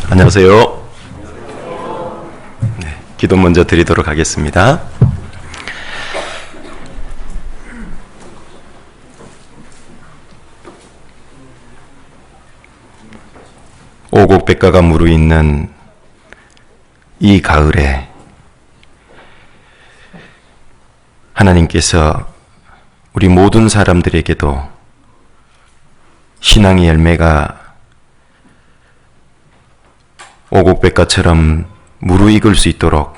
안녕하세요. 네, 기도 먼저 드리도록 하겠습니다. 오곡백과가 무르익는 이 가을에 하나님께서 우리 모든 사람들에게도 신앙의 열매가 오곡백과처럼 무르익을 수 있도록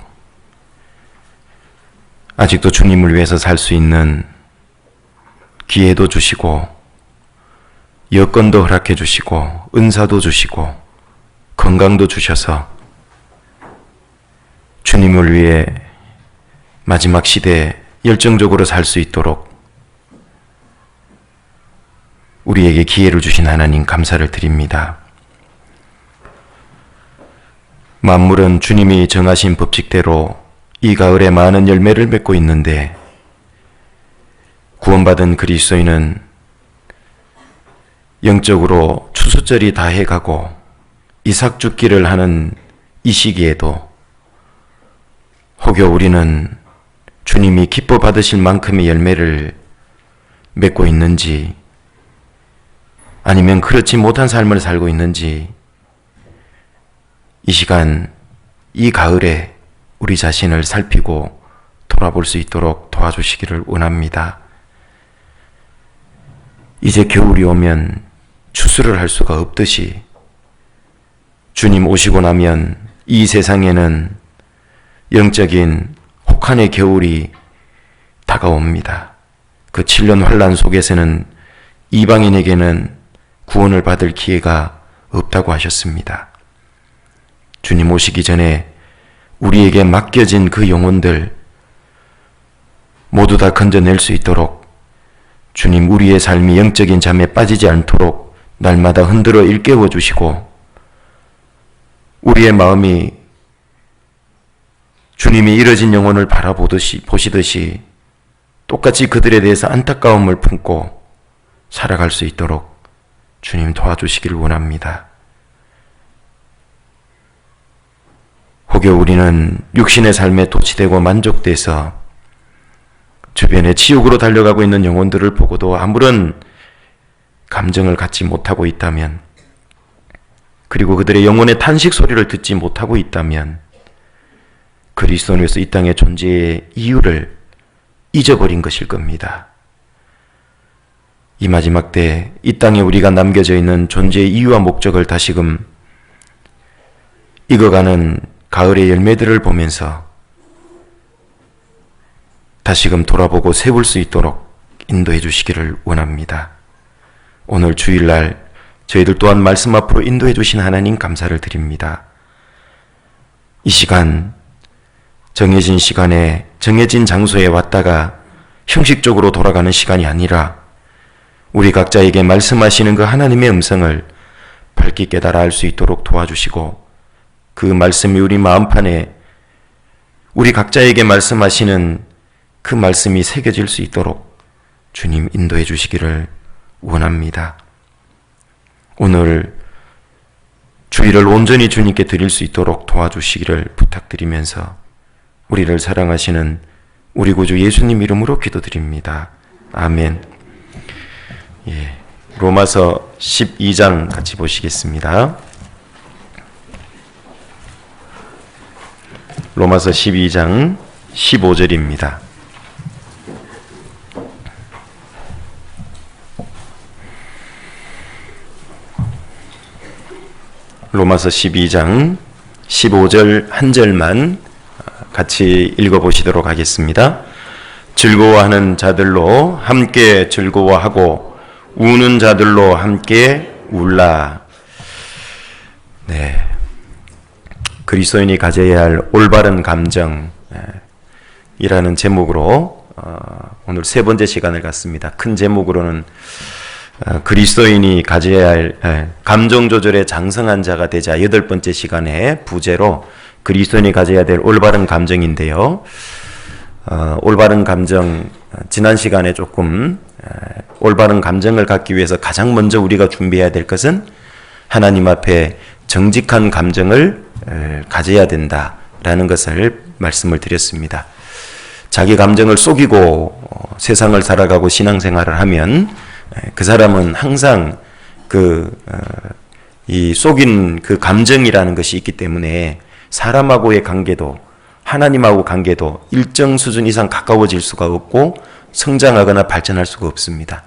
아직도 주님을 위해서 살 수 있는 기회도 주시고 여건도 허락해 주시고 은사도 주시고 건강도 주셔서 주님을 위해 마지막 시대에 열정적으로 살 수 있도록 우리에게 기회를 주신 하나님 감사를 드립니다. 만물은 주님이 정하신 법칙대로 이 가을에 많은 열매를 맺고 있는데 구원받은 그리스도인은 영적으로 추수절이 다해가고 이삭 죽기를 하는 이 시기에도 혹여 우리는 주님이 기뻐 받으실 만큼의 열매를 맺고 있는지 아니면 그렇지 못한 삶을 살고 있는지 이 시간, 이 가을에 우리 자신을 살피고 돌아볼 수 있도록 도와주시기를 원합니다. 이제 겨울이 오면 추수를 할 수가 없듯이 주님 오시고 나면 이 세상에는 영적인 혹한의 겨울이 다가옵니다. 그 7년 환란 속에서는 이방인에게는 구원을 받을 기회가 없다고 하셨습니다. 주님 오시기 전에 우리에게 맡겨진 그 영혼들 모두 다 건져낼 수 있도록 주님 우리의 삶이 영적인 잠에 빠지지 않도록 날마다 흔들어 일깨워 주시고 우리의 마음이 주님이 잃어진 영혼을 보시듯이 똑같이 그들에 대해서 안타까움을 품고 살아갈 수 있도록 주님 도와주시기를 원합니다. 혹여 우리는 육신의 삶에 도취되고 만족돼서 주변에 지옥으로 달려가고 있는 영혼들을 보고도 아무런 감정을 갖지 못하고 있다면, 그리고 그들의 영혼의 탄식 소리를 듣지 못하고 있다면 그리스도인으로서 이 땅의 존재의 이유를 잊어버린 것일 겁니다. 이 마지막 때 이 땅에 우리가 남겨져 있는 존재의 이유와 목적을 다시금 익어가는 가을의 열매들을 보면서 다시금 돌아보고 세울 수 있도록 인도해 주시기를 원합니다. 오늘 주일날 저희들 또한 말씀 앞으로 인도해 주신 하나님 감사를 드립니다. 이 시간 정해진 시간에 정해진 장소에 왔다가 형식적으로 돌아가는 시간이 아니라 우리 각자에게 말씀하시는 그 하나님의 음성을 밝게 깨달아 알 수 있도록 도와주시고 그 말씀이 우리 마음판에 우리 각자에게 말씀하시는 그 말씀이 새겨질 수 있도록 주님 인도해 주시기를 원합니다. 오늘 주일을 온전히 주님께 드릴 수 있도록 도와주시기를 부탁드리면서 우리를 사랑하시는 우리 구주 예수님 이름으로 기도드립니다. 아멘. 예, 로마서 12장 같이 보시겠습니다. 로마서 12장 15절입니다. 로마서 12장 15절 한 절만 같이 읽어보시도록 하겠습니다. 즐거워하는 자들로 함께 즐거워하고 우는 자들로 함께 울라. 네, 그리스도인이 가져야 할 올바른 감정이라는 제목으로 오늘 세 번째 시간을 갖습니다. 큰 제목으로는 그리스도인이 가져야 할 감정 조절에 장성한 자가 되자, 여덟 번째 시간에 부제로 그리스도인이 가져야 될 올바른 감정인데요. 올바른 감정, 지난 시간에 조금 올바른 감정을 갖기 위해서 가장 먼저 우리가 준비해야 될 것은 하나님 앞에 정직한 감정을 가져야 된다라는 것을 말씀을 드렸습니다. 자기 감정을 속이고 세상을 살아가고 신앙생활을 하면 그 사람은 항상 이 속인 그 감정이라는 것이 있기 때문에 사람하고의 관계도 하나님하고 관계도 일정 수준 이상 가까워질 수가 없고 성장하거나 발전할 수가 없습니다.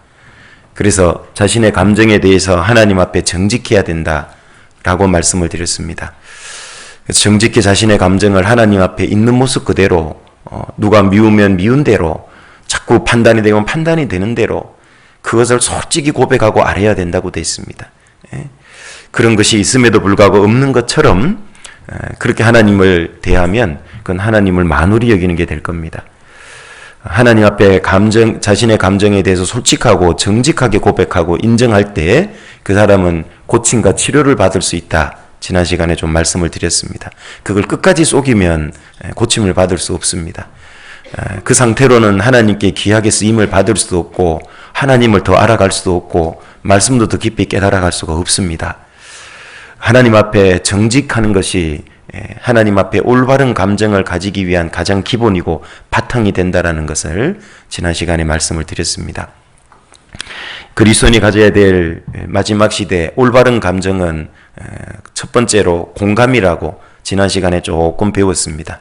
그래서 자신의 감정에 대해서 하나님 앞에 정직해야 된다라고 말씀을 드렸습니다. 그래서 정직히 자신의 감정을 하나님 앞에 있는 모습 그대로 누가 미우면 미운 대로 자꾸 판단이 되면 판단이 되는 대로 그것을 솔직히 고백하고 알아야 된다고 되어 있습니다. 그런 것이 있음에도 불구하고 없는 것처럼 그렇게 하나님을 대하면 그건 하나님을 만홀히 여기는 게 될 겁니다. 하나님 앞에 자신의 감정에 대해서 솔직하고 정직하게 고백하고 인정할 때 그 사람은 고침과 치료를 받을 수 있다. 지난 시간에 좀 말씀을 드렸습니다. 그걸 끝까지 속이면 고침을 받을 수 없습니다. 그 상태로는 하나님께 귀하게 쓰임을 받을 수도 없고 하나님을 더 알아갈 수도 없고 말씀도 더 깊이 깨달아갈 수가 없습니다. 하나님 앞에 정직하는 것이 하나님 앞에 올바른 감정을 가지기 위한 가장 기본이고 바탕이 된다라는 것을 지난 시간에 말씀을 드렸습니다. 그리스도인이 가져야 될 마지막 시대 올바른 감정은 첫 번째로 공감이라고 지난 시간에 조금 배웠습니다.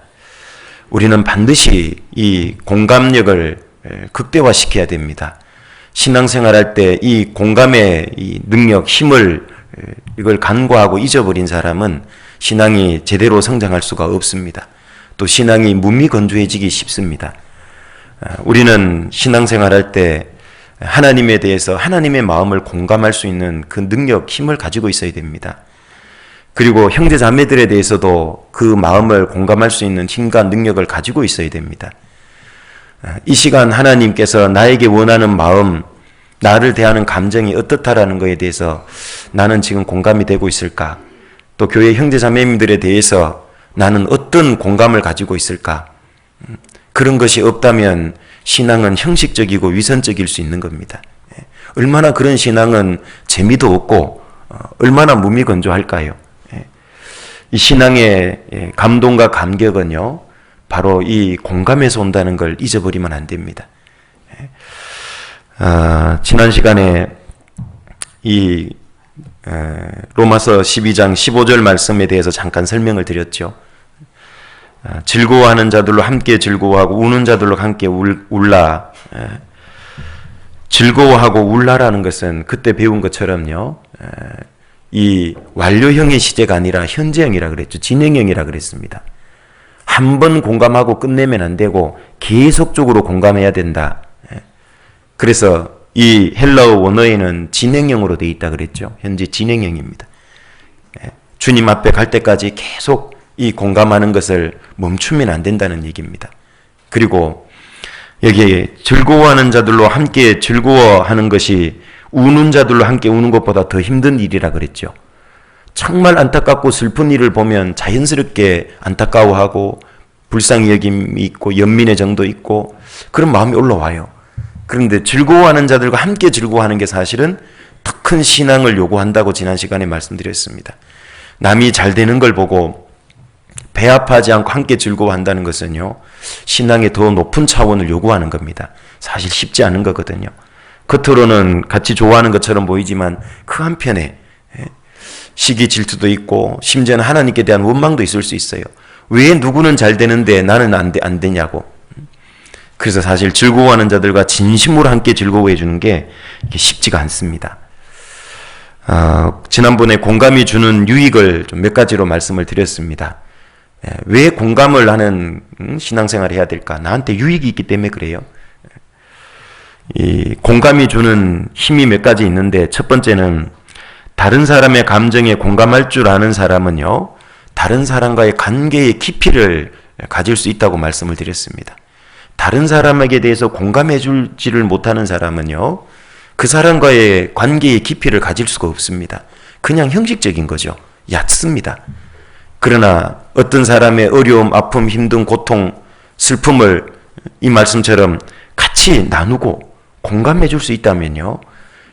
우리는 반드시 이 공감력을 극대화시켜야 됩니다. 신앙생활할 때 이 공감의 이 능력, 힘을 이걸 간과하고 잊어버린 사람은 신앙이 제대로 성장할 수가 없습니다. 또 신앙이 무미건조해지기 쉽습니다. 우리는 신앙생활할 때 하나님에 대해서 하나님의 마음을 공감할 수 있는 그 능력, 힘을 가지고 있어야 됩니다. 그리고 형제 자매들에 대해서도 그 마음을 공감할 수 있는 힘과 능력을 가지고 있어야 됩니다. 이 시간 하나님께서 나에게 원하는 마음, 나를 대하는 감정이 어떻다라는 것에 대해서 나는 지금 공감이 되고 있을까? 또 교회 형제 자매님들에 대해서 나는 어떤 공감을 가지고 있을까? 그런 것이 없다면 신앙은 형식적이고 위선적일 수 있는 겁니다. 얼마나 그런 신앙은 재미도 없고 얼마나 무미건조할까요? 이 신앙의 감동과 감격은요, 바로 이 공감에서 온다는 걸 잊어버리면 안 됩니다. 지난 시간에 이 로마서 12장 15절 말씀에 대해서 잠깐 설명을 드렸죠. 즐거워하는 자들로 함께 즐거워하고 우는 자들로 함께 울라. 즐거워하고 울라라는 것은 그때 배운 것처럼요, 이 완료형의 시제가 아니라 현재형이라 그랬죠. 진행형이라 그랬습니다. 한 번 공감하고 끝내면 안 되고 계속적으로 공감해야 된다. 그래서 이 헬라어 원어에는 진행형으로 되어 있다 그랬죠. 현재 진행형입니다. 주님 앞에 갈 때까지 계속 이 공감하는 것을 멈추면 안 된다는 얘기입니다. 그리고 여기에 즐거워하는 자들로 함께 즐거워하는 것이 우는 자들로 함께 우는 것보다 더 힘든 일이라 그랬죠. 정말 안타깝고 슬픈 일을 보면 자연스럽게 안타까워하고 불쌍히 여김이 있고 연민의 정도 있고 그런 마음이 올라와요. 그런데 즐거워하는 자들과 함께 즐거워하는 게 사실은 더 큰 신앙을 요구한다고 지난 시간에 말씀드렸습니다. 남이 잘 되는 걸 보고 배아파하지 않고 함께 즐거워한다는 것은요, 신앙의 더 높은 차원을 요구하는 겁니다. 사실 쉽지 않은 거거든요. 겉으로는 같이 좋아하는 것처럼 보이지만 그 한편에 시기 질투도 있고 심지어는 하나님께 대한 원망도 있을 수 있어요. 왜 누구는 잘 되는데 나는 안 되냐고. 그래서 사실 즐거워하는 자들과 진심으로 함께 즐거워해 주는 게 이게 쉽지가 않습니다. 지난번에 공감이 주는 유익을 좀 몇 가지로 말씀을 드렸습니다. 왜 공감을 하는 신앙생활을 해야 될까? 나한테 유익이 있기 때문에 그래요. 이 공감이 주는 힘이 몇 가지 있는데, 첫 번째는 다른 사람의 감정에 공감할 줄 아는 사람은요, 다른 사람과의 관계의 깊이를 가질 수 있다고 말씀을 드렸습니다. 다른 사람에게 대해서 공감해 주지를 못하는 사람은요, 그 사람과의 관계의 깊이를 가질 수가 없습니다. 그냥 형식적인 거죠. 얕습니다. 그러나 어떤 사람의 어려움, 아픔, 힘든 고통, 슬픔을 이 말씀처럼 같이 나누고 공감해 줄 수 있다면요,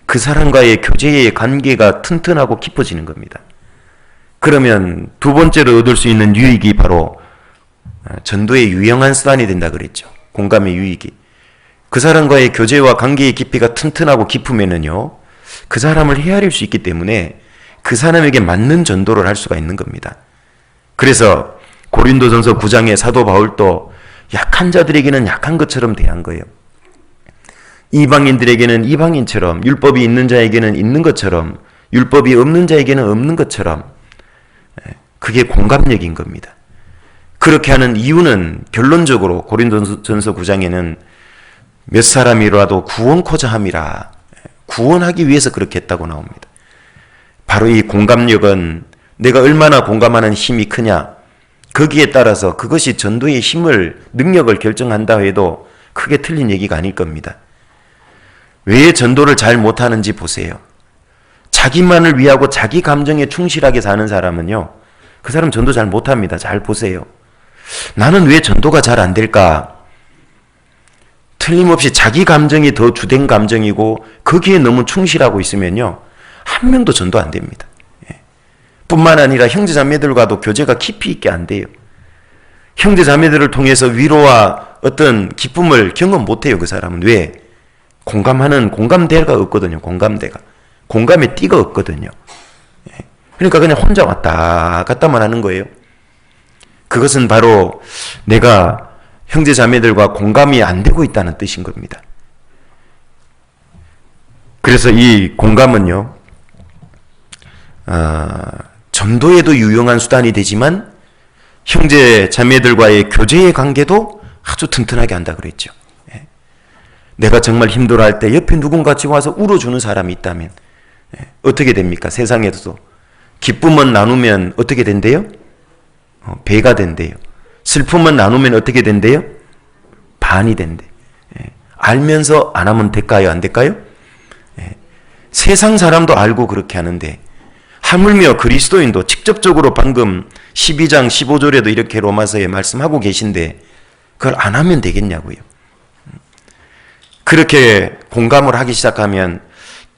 그 사람과의 교제의 관계가 튼튼하고 깊어지는 겁니다. 그러면 두 번째로 얻을 수 있는 유익이 바로 전도의 유용한 수단이 된다 그랬죠. 공감의 유익이. 그 사람과의 교제와 관계의 깊이가 튼튼하고 깊으면은요, 그 사람을 헤아릴 수 있기 때문에 그 사람에게 맞는 전도를 할 수가 있는 겁니다. 그래서 고린도전서 9장의 사도 바울도 약한 자들에게는 약한 것처럼 대한 거예요. 이방인들에게는 이방인처럼, 율법이 있는 자에게는 있는 것처럼, 율법이 없는 자에게는 없는 것처럼, 그게 공감력인 겁니다. 그렇게 하는 이유는 결론적으로 고린도전서 9장에는 몇 사람이라도 구원코자 함이라, 구원하기 위해서 그렇게 했다고 나옵니다. 바로 이 공감력은 내가 얼마나 공감하는 힘이 크냐, 거기에 따라서 그것이 전도의 힘을, 능력을 결정한다 해도 크게 틀린 얘기가 아닐 겁니다. 왜 전도를 잘 못하는지 보세요. 자기만을 위하고 자기 감정에 충실하게 사는 사람은요, 그 사람 전도 잘 못합니다. 잘 보세요. 나는 왜 전도가 잘 안 될까? 틀림없이 자기 감정이 더 주된 감정이고 거기에 너무 충실하고 있으면요, 한 명도 전도 안 됩니다. 뿐만 아니라 형제자매들과도 교제가 깊이 있게 안 돼요. 형제자매들을 통해서 위로와 어떤 기쁨을 경험 못해요. 그 사람은. 왜? 공감하는 공감대가 없거든요. 공감대가. 공감의 띠가 없거든요. 그러니까 그냥 혼자 왔다 갔다만 하는 거예요. 그것은 바로 내가 형제자매들과 공감이 안 되고 있다는 뜻인 겁니다. 그래서 이 공감은요, 전도에도 유용한 수단이 되지만 형제자매들과의 교제의 관계도 아주 튼튼하게 한다 그랬죠. 내가 정말 힘들어할 때 옆에 누군가 지금 와서 울어주는 사람이 있다면 어떻게 됩니까? 세상에서도 기쁨은 나누면 어떻게 된대요? 배가 된대요. 슬픔은 나누면 어떻게 된대요? 반이 된대. 알면서 안 하면 될까요? 안 될까요? 세상 사람도 알고 그렇게 하는데 하물며 그리스도인도 직접적으로 방금 12장 15절에도 이렇게 로마서에 말씀하고 계신데 그걸 안 하면 되겠냐고요. 그렇게 공감을 하기 시작하면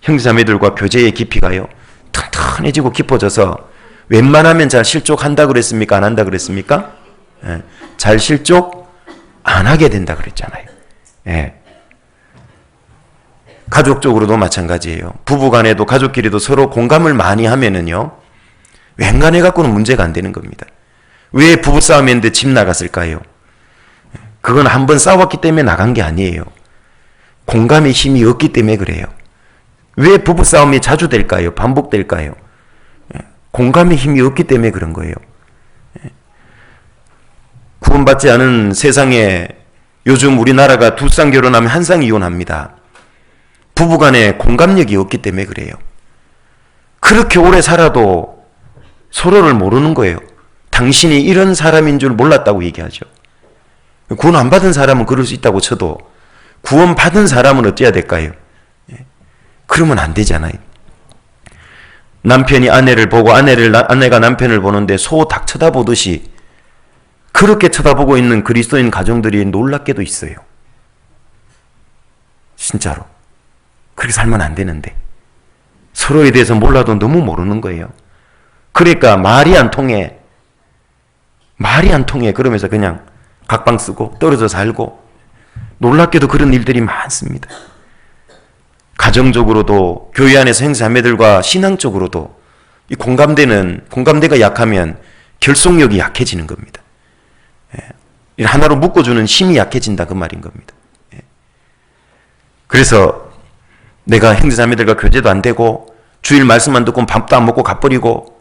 형제자매들과 교제의 깊이가요, 튼튼해지고 깊어져서 웬만하면 잘 실족한다 그랬습니까? 안 한다 그랬습니까? 잘 실족 안 하게 된다 그랬잖아요. 가족적으로도 마찬가지예요. 부부간에도 가족끼리도 서로 공감을 많이 하면은요, 웬간해 갖고는 문제가 안 되는 겁니다. 왜 부부싸움이 했는데 집 나갔을까요? 그건 한번 싸웠기 때문에 나간 게 아니에요. 공감의 힘이 없기 때문에 그래요. 왜 부부싸움이 자주 될까요? 반복될까요? 공감의 힘이 없기 때문에 그런 거예요. 구원받지 않은 세상에 요즘 우리나라가 두 쌍 결혼하면 한 쌍 이혼합니다. 부부간에 공감력이 없기 때문에 그래요. 그렇게 오래 살아도 서로를 모르는 거예요. 당신이 이런 사람인 줄 몰랐다고 얘기하죠. 구원 안 받은 사람은 그럴 수 있다고 쳐도 구원 받은 사람은 어찌해야 될까요? 그러면 안 되잖아요. 남편이 아내를 보고 아내가 남편을 보는데 소 닭 쳐다보듯이 그렇게 쳐다보고 있는 그리스도인 가정들이 놀랍게도 있어요. 진짜로. 그렇게 살면 안 되는데 서로에 대해서 몰라도 너무 모르는 거예요. 그러니까 말이 안 통해 그러면서 그냥 각방 쓰고 떨어져 살고, 놀랍게도 그런 일들이 많습니다. 가정적으로도 교회 안에서 형제자매들과 신앙적으로도 이 공감대가 약하면 결속력이 약해지는 겁니다. 하나로 묶어주는 힘이 약해진다 그 말인 겁니다. 그래서 내가 형제자매들과 교제도 안 되고 주일 말씀만 듣고 밥도 안 먹고 가버리고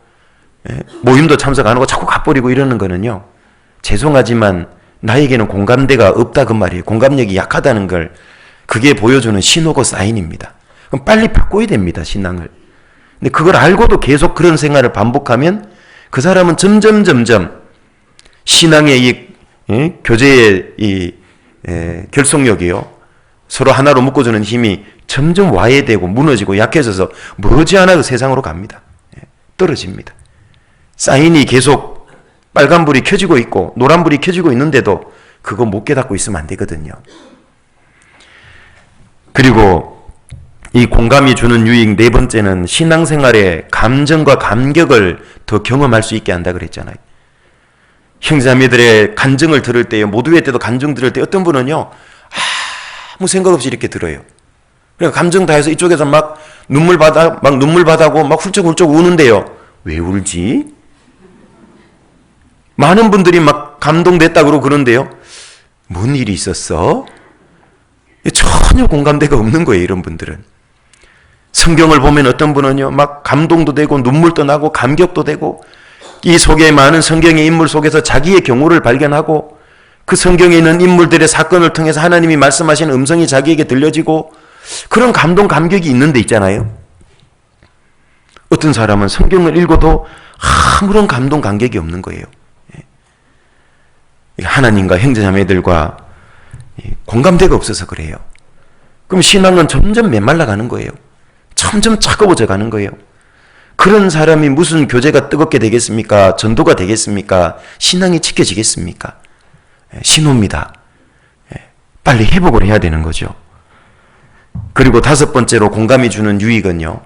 모임도 참석 안 하고 자꾸 가버리고 이러는 거는요, 죄송하지만 나에게는 공감대가 없다 그 말이에요. 공감력이 약하다는 걸 그게 보여주는 신호고 사인입니다. 그럼 빨리 바꿔야 됩니다, 신앙을. 근데 그걸 알고도 계속 그런 생활을 반복하면 그 사람은 점점 신앙의 이 교제의 이 결속력이요, 서로 하나로 묶어주는 힘이 점점 와해되고 무너지고 약해져서 머지않아 그 세상으로 갑니다. 떨어집니다. 사인이 계속 빨간불이 켜지고 있고 노란불이 켜지고 있는데도 그거 못 깨닫고 있으면 안 되거든요. 그리고 이 공감이 주는 유익 네 번째는 신앙생활의 감정과 감격을 더 경험할 수 있게 한다 그랬잖아요. 형제자매들의 간증을 들을 때요, 모두의 때도 간증 들을 때 어떤 분은요 아무 생각 없이 이렇게 들어요. 그러니까 감정 다해서 이쪽에서 막 눈물 바다고 막 훌쩍훌쩍 우는데요, 왜 울지? 많은 분들이 막 감동됐다 그러고 그런데요, 뭔 일이 있었어? 전혀 공감대가 없는 거예요. 이런 분들은 성경을 보면 어떤 분은요 막 감동도 되고 눈물도 나고 감격도 되고, 이 속에 많은 성경의 인물 속에서 자기의 경우를 발견하고, 그 성경에 있는 인물들의 사건을 통해서 하나님이 말씀하시는 음성이 자기에게 들려지고, 그런 감동 감격이 있는 데 있잖아요. 어떤 사람은 성경을 읽어도 아무런 감동 감격이 없는 거예요. 하나님과 형제자매들과 공감대가 없어서 그래요. 그럼 신앙은 점점 메말라 가는 거예요. 점점 차가워져 가는 거예요. 그런 사람이 무슨 교제가 뜨겁게 되겠습니까? 전도가 되겠습니까? 신앙이 지켜지겠습니까? 신호입니다. 빨리 회복을 해야 되는 거죠. 그리고 다섯 번째로 공감이 주는 유익은요,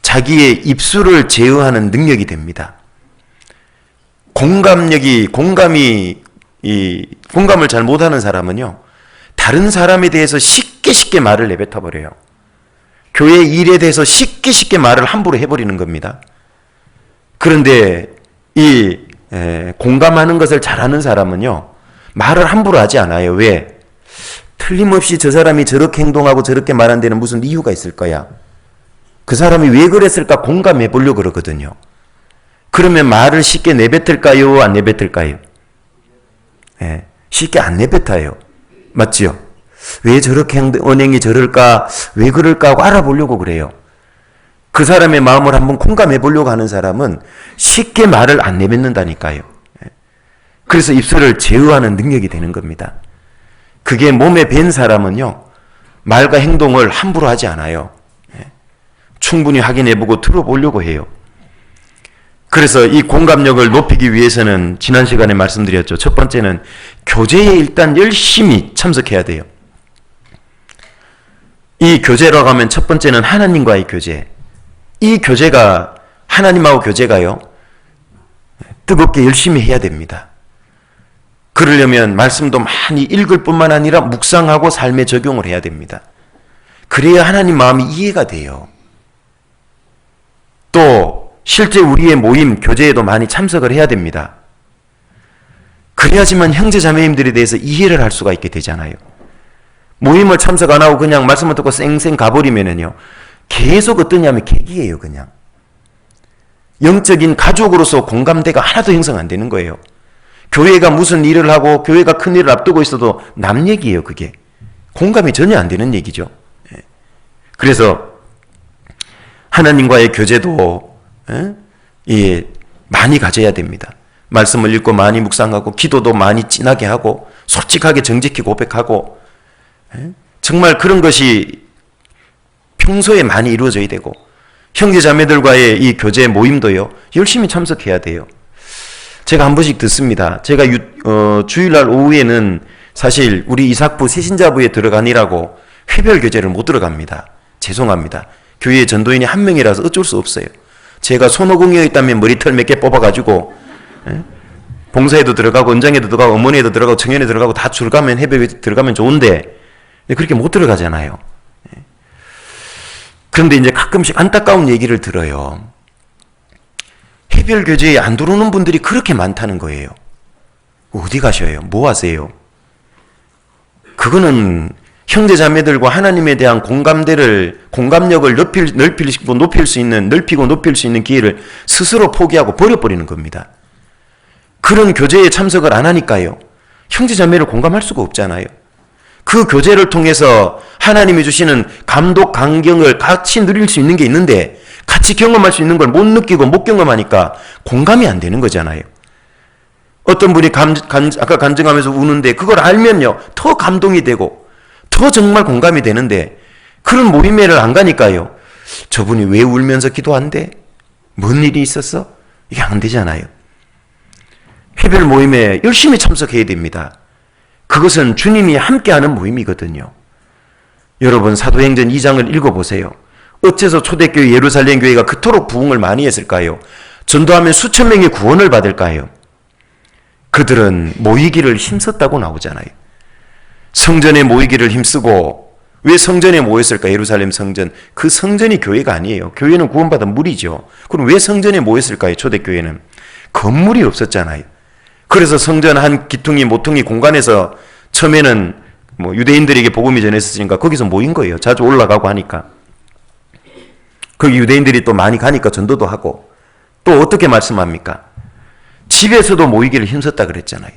자기의 입술을 제어하는 능력이 됩니다. 공감을 잘 못하는 사람은요, 다른 사람에 대해서 쉽게 말을 내뱉어 버려요. 교회 일에 대해서 쉽게 말을 함부로 해버리는 겁니다. 그런데 이 공감하는 것을 잘하는 사람은요, 말을 함부로 하지 않아요. 왜? 틀림없이 저 사람이 저렇게 행동하고 저렇게 말한 데는 무슨 이유가 있을 거야. 그 사람이 왜 그랬을까 공감해 보려고 그러거든요. 그러면 말을 쉽게 내뱉을까요? 안 내뱉을까요? 쉽게 안 내뱉어요. 맞죠? 왜 저렇게 언행이 저럴까? 왜 그럴까? 하고 알아보려고 그래요. 그 사람의 마음을 한번 공감해 보려고 하는 사람은 쉽게 말을 안 내뱉는다니까요. 그래서 입술을 제어하는 능력이 되는 겁니다. 그게 몸에 밴 사람은요, 말과 행동을 함부로 하지 않아요. 충분히 확인해보고 들어보려고 해요. 그래서 이 공감력을 높이기 위해서는 지난 시간에 말씀드렸죠. 첫 번째는 교제에 일단 열심히 참석해야 돼요. 이 교제라고 하면 첫 번째는 하나님과의 교제. 이 교제가, 하나님하고 교제가요, 뜨겁게 열심히 해야 됩니다. 그러려면 말씀도 많이 읽을 뿐만 아니라 묵상하고 삶에 적용을 해야 됩니다. 그래야 하나님 마음이 이해가 돼요. 또 실제 우리의 모임, 교제에도 많이 참석을 해야 됩니다. 그래야지만 형제자매님들에 대해서 이해를 할 수가 있게 되잖아요. 모임을 참석 안 하고 그냥 말씀을 듣고 쌩쌩 가버리면은요, 계속 어떠냐면 객이에요. 그냥 영적인 가족으로서 공감대가 하나도 형성 안 되는 거예요. 교회가 무슨 일을 하고 교회가 큰 일을 앞두고 있어도 남 얘기예요. 그게 공감이 전혀 안 되는 얘기죠. 그래서 하나님과의 교제도 많이 가져야 됩니다. 말씀을 읽고 많이 묵상하고, 기도도 많이 진하게 하고, 솔직하게 정직히 고백하고, 정말 그런 것이 평소에 많이 이루어져야 되고, 형제자매들과의 이 교제 모임도요, 열심히 참석해야 돼요. 제가 한 번씩 듣습니다. 제가 주일날 오후에는 사실 우리 이삭부 새신자부에 들어가니라고 회별 교제를 못 들어갑니다. 죄송합니다. 교회에 전도인이 한 명이라서 어쩔 수 없어요. 제가 손오공이어 있다면 머리털 몇 개 뽑아가지고 봉사에도 들어가고 은장에도 들어가고 어머니에도 들어가고 청년에 들어가고 다 들어가면 회별에 들어가면 좋은데 그렇게 못 들어가잖아요. 그런데 이제 가끔씩 안타까운 얘기를 들어요. 해별 교제에 안 들어오는 분들이 그렇게 많다는 거예요. 어디 가셔요? 뭐 하세요? 그거는 형제자매들과 하나님에 대한 공감력을 넓히고 높일 수 있는 기회를 스스로 포기하고 버려버리는 겁니다. 그런 교제에 참석을 안 하니까요, 형제자매를 공감할 수가 없잖아요. 그 교제를 통해서 하나님이 주시는 감독, 강경을 같이 누릴 수 있는 게 있는데 같이 경험할 수 있는 걸 못 느끼고 못 경험하니까 공감이 안 되는 거잖아요. 어떤 분이 아까 간증하면서 우는데 그걸 알면요, 더 감동이 되고 더 정말 공감이 되는데 그런 모임에를 안 가니까요, 저분이 왜 울면서 기도한대? 뭔 일이 있었어? 이게 안 되잖아요. 회별 모임에 열심히 참석해야 됩니다. 그것은 주님이 함께하는 모임이거든요. 여러분 사도행전 2장을 읽어보세요. 어째서 초대교회 예루살렘 교회가 그토록 부흥을 많이 했을까요? 전도하면 수천 명이 구원을 받을까요? 그들은 모이기를 힘썼다고 나오잖아요. 성전에 모이기를 힘쓰고, 왜 성전에 모였을까? 예루살렘 성전. 그 성전이 교회가 아니에요. 교회는 구원받은 무리죠. 그럼 왜 성전에 모였을까요? 초대교회는 건물이 없었잖아요. 그래서 성전 한 기퉁이 모퉁이 공간에서 처음에는 유대인들에게 복음이 전했으니까 거기서 모인 거예요. 자주 올라가고 하니까. 그 유대인들이 또 많이 가니까 전도도 하고. 또 어떻게 말씀합니까? 집에서도 모이기를 힘썼다 그랬잖아요.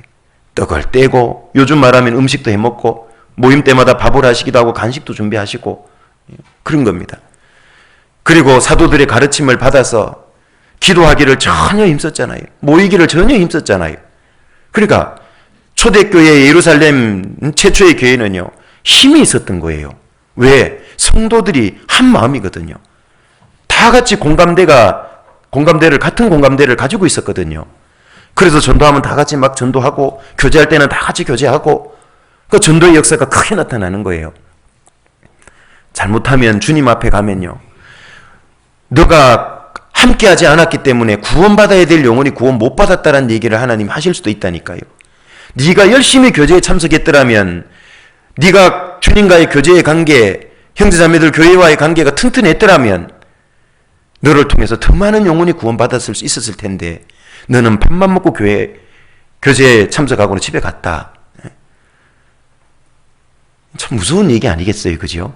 떡을 떼고, 요즘 말하면 음식도 해먹고, 모임 때마다 밥을 하시기도 하고 간식도 준비하시고, 그런 겁니다. 그리고 사도들의 가르침을 받아서 기도하기를 전혀 힘썼잖아요. 모이기를 전혀 힘썼잖아요. 그러니까 초대교회 예루살렘 최초의 교회는요, 힘이 있었던 거예요. 왜? 성도들이 한 마음이거든요. 다 같이 같은 공감대를 가지고 있었거든요. 그래서 전도하면 다 같이 막 전도하고, 교제할 때는 다 같이 교제하고, 그 전도의 역사가 크게 나타나는 거예요. 잘못하면 주님 앞에 가면요, 너가 함께하지 않았기 때문에 구원받아야 될 영혼이 구원 못 받았다는 얘기를 하나님 하실 수도 있다니까요. 네가 열심히 교제에 참석했더라면, 네가 주님과의 교제의 관계, 형제자매들 교회와의 관계가 튼튼했더라면 너를 통해서 더 많은 영혼이 구원받았을 수 있었을 텐데, 너는 밥만 먹고 교제에 참석하고는 집에 갔다. 참 무서운 얘기 아니겠어요, 그죠?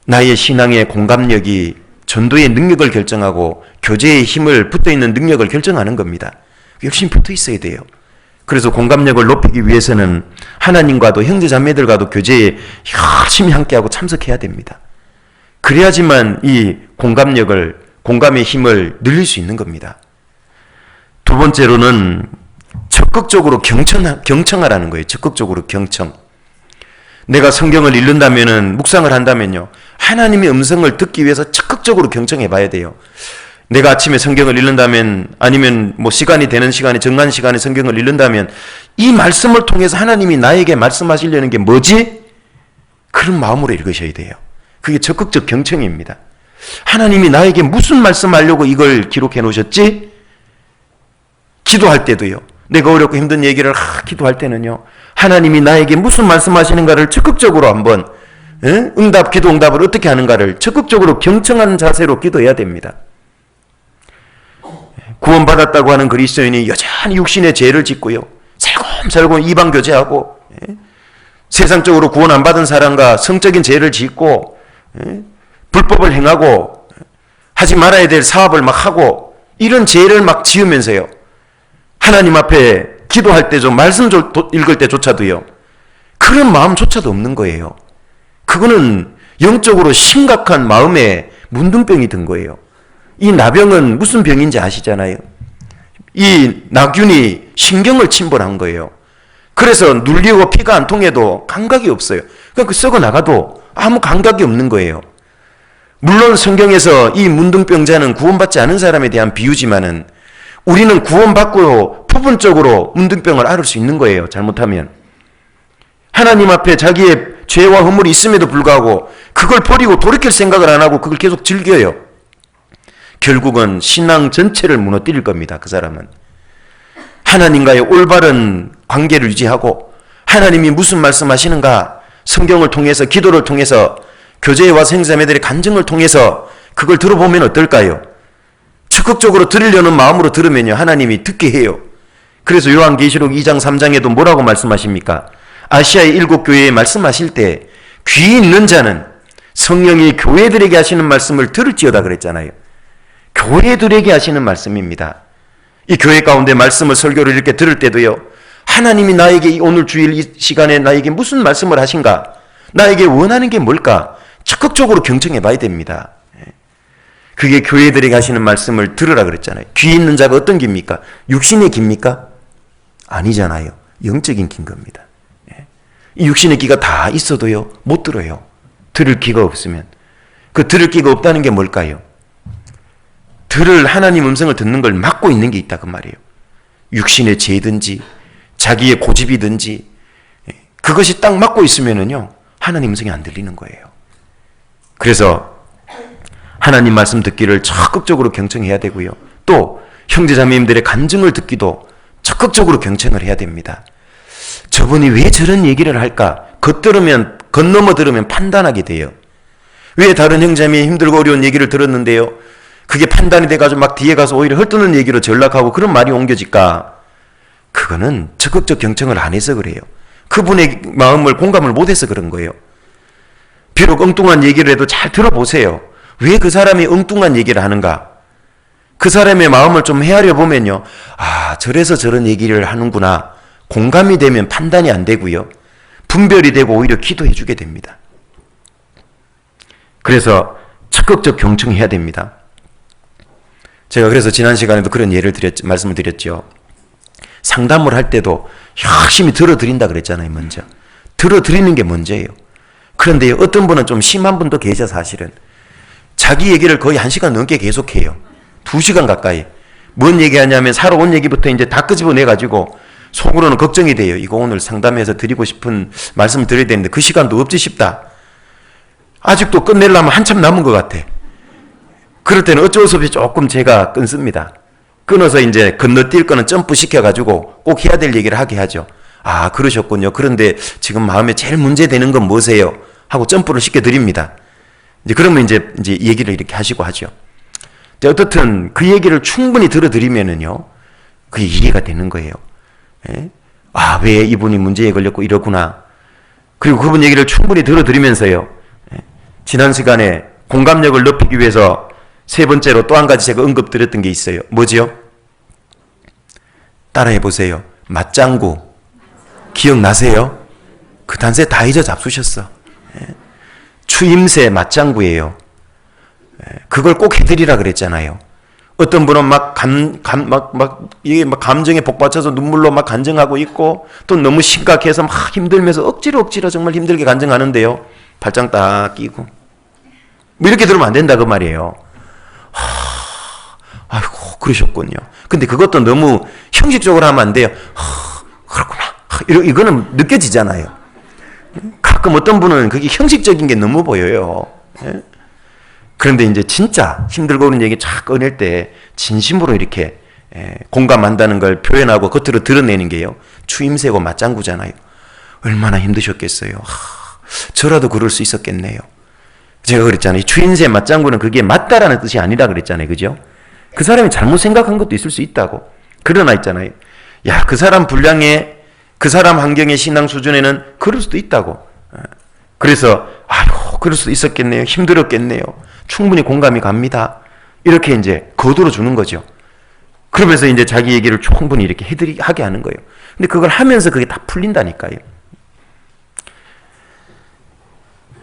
나의 신앙의 공감력이 전도의 능력을 결정하고 교제의 힘을 붙어있는 능력을 결정하는 겁니다. 역시 붙어 있어야 돼요. 그래서 공감력을 높이기 위해서는 하나님과도 형제자매들과도 교제에 열심히 함께하고 참석해야 됩니다. 그래야지만 이 공감의 힘을 늘릴 수 있는 겁니다. 두 번째로는 적극적으로 경청하라는 거예요. 적극적으로 경청. 내가 성경을 읽는다면은, 묵상을 한다면요, 하나님의 음성을 듣기 위해서 적극적으로 경청해 봐야 돼요. 내가 아침에 성경을 읽는다면, 아니면 시간이 되는 시간에, 정한 시간에 성경을 읽는다면, 이 말씀을 통해서 하나님이 나에게 말씀하시려는 게 뭐지? 그런 마음으로 읽으셔야 돼요. 그게 적극적 경청입니다. 하나님이 나에게 무슨 말씀하려고 이걸 기록해 놓으셨지? 기도할 때도요, 내가 어렵고 힘든 얘기를 기도할 때는요, 하나님이 나에게 무슨 말씀하시는가를 적극적으로 한번, 기도 응답을 어떻게 하는가를 적극적으로 경청하는 자세로 기도해야 됩니다. 구원받았다고 하는 그리스도인이 여전히 육신의 죄를 짓고요, 살곰살곰 이방 교제하고, 세상적으로 구원 안 받은 사람과 성적인 죄를 짓고, 불법을 행하고, 하지 말아야 될 사업을 막 하고, 이런 죄를 막 지으면서요, 하나님 앞에 기도할 때 좀 말씀 읽을 때조차도요, 그런 마음조차도 없는 거예요. 그거는 영적으로 심각한 마음에 문둥병이 든 거예요. 이 나병은 무슨 병인지 아시잖아요. 이 나균이 신경을 침범한 거예요. 그래서 눌리고 피가 안 통해도 감각이 없어요. 그러니까 썩어 나가도 아무 감각이 없는 거예요. 물론 성경에서 이 문둥병자는 구원받지 않은 사람에 대한 비유지만은, 우리는 구원받고 부분적으로 문둥병을 앓을 수 있는 거예요. 잘못하면. 하나님 앞에 자기의 죄와 허물이 있음에도 불구하고 그걸 버리고 돌이킬 생각을 안 하고 그걸 계속 즐겨요. 결국은 신앙 전체를 무너뜨릴 겁니다. 그 사람은. 하나님과의 올바른 관계를 유지하고, 하나님이 무슨 말씀하시는가, 성경을 통해서, 기도를 통해서, 교제에 와서 형제자매들의 간증을 통해서 그걸 들어보면 어떨까요? 적극적으로 들으려는 마음으로 들으면요, 하나님이 듣게 해요. 그래서 요한계시록 2장 3장에도 뭐라고 말씀하십니까? 아시아의 7교회에 말씀하실 때 귀 있는 자는 성령이 교회들에게 하시는 말씀을 들을지어다 그랬잖아요. 교회들에게 하시는 말씀입니다. 이 교회 가운데 말씀을, 설교를 이렇게 들을 때도요, 하나님이 나에게 오늘 주일 이 시간에 나에게 무슨 말씀을 하신가, 나에게 원하는 게 뭘까, 적극적으로 경청해 봐야 됩니다. 그게 교회들에게 하시는 말씀을 들으라 그랬잖아요. 귀 있는 자가 어떤 귀입니까? 육신의 귀입니까? 아니잖아요. 영적인 귀인 겁니다. 이 육신의 귀가 다 있어도요, 못 들어요. 들을 귀가 없으면. 그 들을 귀가 없다는 게 뭘까요? 들을 하나님 음성을 듣는 걸 막고 있는 게 있다 그 말이에요. 육신의 죄든지 자기의 고집이든지 그것이 딱 막고 있으면은요, 하나님 음성이 안 들리는 거예요. 그래서 하나님 말씀 듣기를 적극적으로 경청해야 되고요. 또 형제자매님들의 간증을 듣기도 적극적으로 경청을 해야 됩니다. 저분이 왜 저런 얘기를 할까? 겉넘어 들으면 판단하게 돼요. 왜 다른 형제자매이 힘들고 어려운 얘기를 들었는데요, 그게 판단이 돼가지고 막 뒤에 가서 오히려 헐뜯는 얘기로 전락하고 그런 말이 옮겨질까? 그거는 적극적 경청을 안 해서 그래요. 그분의 마음을 공감을 못해서 그런 거예요. 비록 엉뚱한 얘기를 해도 잘 들어보세요. 왜 그 사람이 엉뚱한 얘기를 하는가? 그 사람의 마음을 좀 헤아려 보면요, 아, 저래서 저런 얘기를 하는구나. 공감이 되면 판단이 안 되고요, 분별이 되고 오히려 기도해 주게 됩니다. 그래서 적극적 경청해야 됩니다. 제가 그래서 지난 시간에도 그런 예를 말씀을 드렸죠. 상담을 할 때도 열심히 들어드린다 그랬잖아요. 먼저 들어드리는 게 먼저예요. 그런데 어떤 분은 좀 심한 분도 계셔. 사실은 자기 얘기를 거의 1시간 넘게 계속해요. 2시간 가까이. 뭔 얘기하냐면 살아온 얘기부터 이제 다 끄집어내가지고 속으로는 걱정이 돼요. 이거 오늘 상담해서 드리고 싶은 말씀을 드려야 되는데 그 시간도 없지 싶다. 아직도 끝내려면 한참 남은 것 같아. 그럴 때는 어쩔 수 없이 조금 제가 끊습니다. 끊어서 이제 건너뛸 거는 점프 시켜가지고 꼭 해야 될 얘기를 하게 하죠. 아, 그러셨군요. 그런데 지금 마음에 제일 문제되는 건 뭐세요? 하고 점프를 시켜드립니다. 이제 그러면 이제 얘기를 이렇게 하시고 하죠. 어떻든 그 얘기를 충분히 들어드리면은요, 그게 이해가 되는 거예요. 예? 아, 왜 이분이 문제에 걸렸고 이러구나. 그리고 그분 얘기를 충분히 들어드리면서요, 예? 지난 시간에 공감력을 높이기 위해서 세 번째로 또 한 가지 제가 언급드렸던 게 있어요. 뭐지요? 따라해 보세요. 맞장구. 기억나세요? 그 단세 다 잊어 잡수셨어. 예? 추임새 맞장구예요. 예? 그걸 꼭 해드리라 그랬잖아요. 어떤 분은 이게 막 감정에 복받쳐서 눈물로 막 간증하고 있고, 또 너무 심각해서 막 힘들면서 억지로 정말 힘들게 간증하는데요, 발장 딱 끼고 뭐 이렇게 들으면 안 된다 그 말이에요. 아이고, 그러셨군요. 근데 그것도 너무 형식적으로 하면 안 돼요. 그렇구나. 이거는 느껴지잖아요. 가끔 어떤 분은 그게 형식적인 게 너무 보여요. 예? 그런데 이제 진짜 힘들고 그런 얘기 쫙 꺼낼 때 진심으로 이렇게 공감한다는 걸 표현하고 겉으로 드러내는 게요, 추임새고 맞장구잖아요. 얼마나 힘드셨겠어요. 저라도 그럴 수 있었겠네요. 제가 그랬잖아요. 추임새 맞장구는 그게 맞다라는 뜻이 아니라 그랬잖아요. 그죠? 그 사람이 잘못 생각한 것도 있을 수 있다고. 그러나 있잖아요. 야, 그 사람 분량에, 그 사람 환경의 신앙 수준에는 그럴 수도 있다고. 그래서 아유, 그럴 수도 있었겠네요. 힘들었겠네요. 충분히 공감이 갑니다. 이렇게 이제 거두어 주는 거죠. 그러면서 이제 자기 얘기를 충분히 이렇게 하게 하는 거예요. 근데 그걸 하면서 그게 다 풀린다니까요.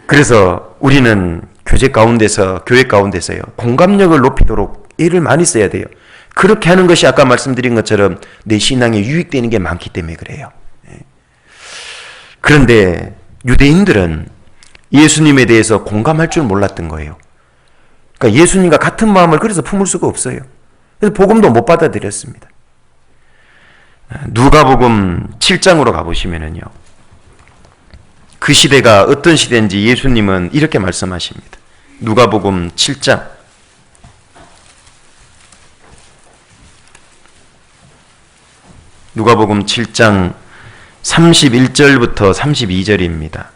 그래서 우리는 교회 가운데서요, 공감력을 높이도록 애를 많이 써야 돼요. 그렇게 하는 것이 아까 말씀드린 것처럼 내 신앙에 유익되는 게 많기 때문에 그래요. 그런데 유대인들은 예수님에 대해서 공감할 줄 몰랐던 거예요. 그러니까 예수님과 같은 마음을 그래서 품을 수가 없어요. 그래서 복음도 못 받아들였습니다. 누가복음 7장으로 가보시면은요, 그 시대가 어떤 시대인지 예수님은 이렇게 말씀하십니다. 누가복음 7장. 누가복음 7장 31절부터 32절입니다.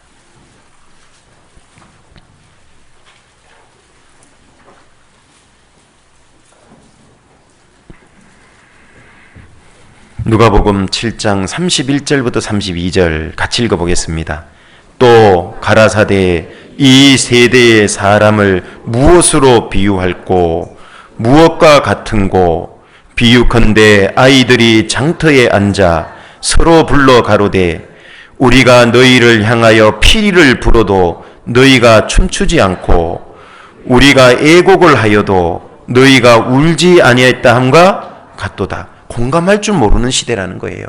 누가복음 7장 31절부터 32절 같이 읽어보겠습니다. 또 가라사대 이 세대의 사람을 무엇으로 비유할꼬? 무엇과 같은고? 비유컨대 아이들이 장터에 앉아 서로 불러 가로되 우리가 너희를 향하여 피리를 불어도 너희가 춤추지 않고 우리가 애곡을 하여도 너희가 울지 아니했다 함과 같도다. 공감할 줄 모르는 시대라는 거예요.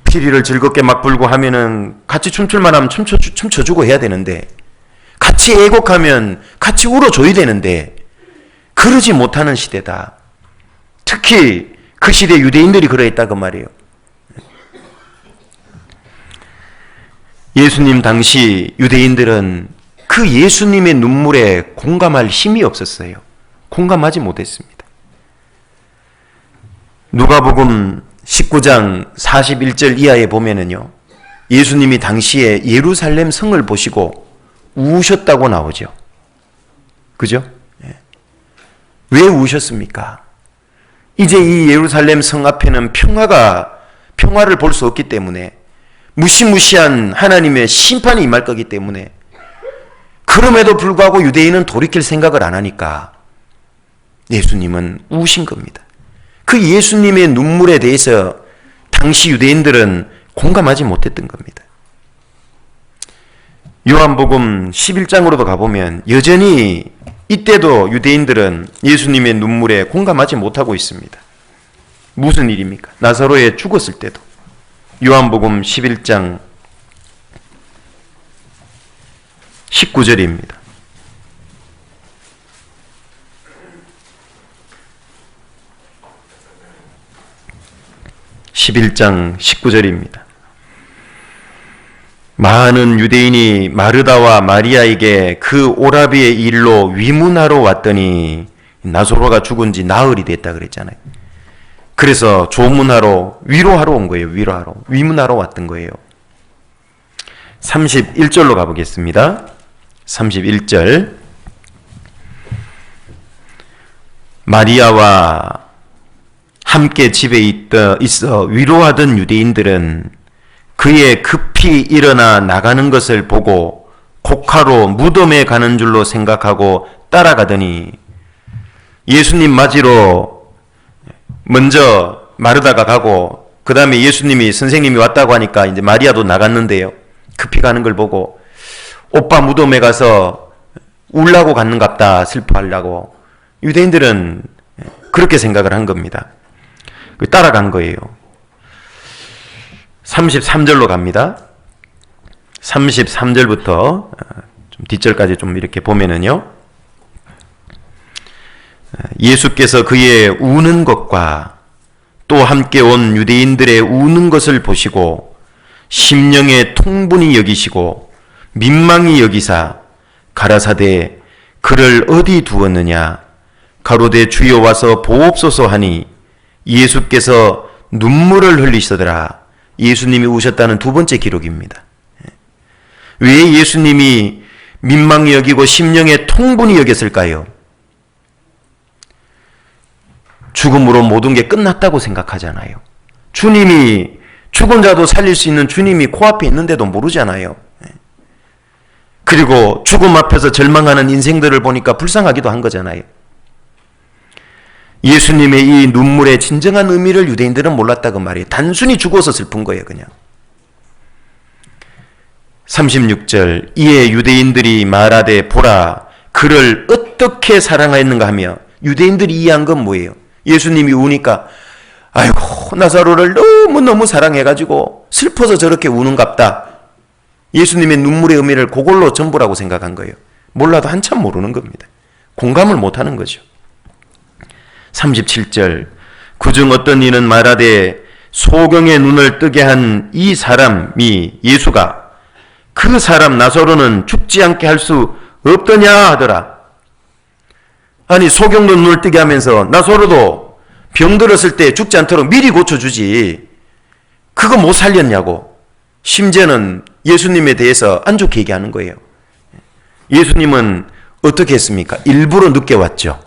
피리를 즐겁게 막 불고 하면은 같이 춤출만 하면 춤춰주고 해야 되는데, 같이 애곡하면 같이 울어줘야 되는데 그러지 못하는 시대다. 특히 그 시대 유대인들이 그러했다 그 말이에요. 예수님 당시 유대인들은 그 예수님의 눈물에 공감할 힘이 없었어요. 공감하지 못했습니다. 누가복음 19장 41절 이하에 보면은요, 예수님이 당시에 예루살렘 성을 보시고 우셨다고 나오죠. 그죠? 왜 우셨습니까? 이제 이 예루살렘 성 앞에는 평화를 볼 수 없기 때문에, 무시무시한 하나님의 심판이 임할 거기 때문에, 그럼에도 불구하고 유대인은 돌이킬 생각을 안 하니까 예수님은 우신 겁니다. 그 예수님의 눈물에 대해서 당시 유대인들은 공감하지 못했던 겁니다. 요한복음 11장으로도 가보면 여전히 이때도 유대인들은 예수님의 눈물에 공감하지 못하고 있습니다. 무슨 일입니까? 나사로에 죽었을 때도. 요한복음 11장 19절입니다. 11장 19절입니다. 많은 유대인이 마르다와 마리아에게 그 오라비의 일로 위문하러 왔더니 나사로가 죽은 지 나흘이 됐다 그랬잖아요. 그래서 조문하러, 위로하러 온 거예요. 위문하러 왔던 거예요. 31절로 가보겠습니다. 31절. 마리아와 함께 집에 있어 위로하던 유대인들은 그의 급히 일어나 나가는 것을 보고 곡하로 무덤에 가는 줄로 생각하고 따라가더니, 예수님 맞으러 먼저 마르다가 가고 그 다음에 예수님이 선생님이 왔다고 하니까 이제 마리아도 나갔는데요. 급히 가는 걸 보고 오빠 무덤에 가서 울라고 갔는갑다, 슬퍼하려고. 유대인들은 그렇게 생각을 한 겁니다. 따라간 거예요. 33절로 갑니다. 33절부터 좀 뒷절까지 좀 이렇게 보면은요, 예수께서 그의 우는 것과 또 함께 온 유대인들의 우는 것을 보시고 심령에 통분히 여기시고 민망히 여기사 가라사대 그를 어디 두었느냐, 가로되 주여 와서 보옵소서 하니 예수께서 눈물을 흘리시더라. 예수님이 우셨다는 두 번째 기록입니다. 왜 예수님이 민망히 여기고 심령에 통분히 여겼을까요? 죽음으로 모든 게 끝났다고 생각하잖아요. 주님이, 죽은 자도 살릴 수 있는 주님이 코앞에 있는데도 모르잖아요. 그리고 죽음 앞에서 절망하는 인생들을 보니까 불쌍하기도 한 거잖아요. 예수님의 이 눈물의 진정한 의미를 유대인들은 몰랐다고 말이에요. 단순히 죽어서 슬픈 거예요, 그냥. 36절. 이에 유대인들이 말하되 보라, 그를 어떻게 사랑하였는가 하며, 유대인들이 이해한 건 뭐예요? 예수님이 우니까 아이고 나사로를 너무너무 사랑해가지고 슬퍼서 저렇게 우는갑다. 예수님의 눈물의 의미를 그걸로 전부라고 생각한 거예요. 몰라도 한참 모르는 겁니다. 공감을 못하는 거죠. 37절. 그중 어떤 이는 말하되 소경의 눈을 뜨게 한 이 사람이 예수가 그 사람 나사로는 죽지 않게 할 수 없더냐 하더라. 아니, 소경도 눈을 뜨게 하면서 나사로도 병들었을 때 죽지 않도록 미리 고쳐주지, 그거 못 살렸냐고. 심지어는 예수님에 대해서 안 좋게 얘기하는 거예요. 예수님은 어떻게 했습니까? 일부러 늦게 왔죠.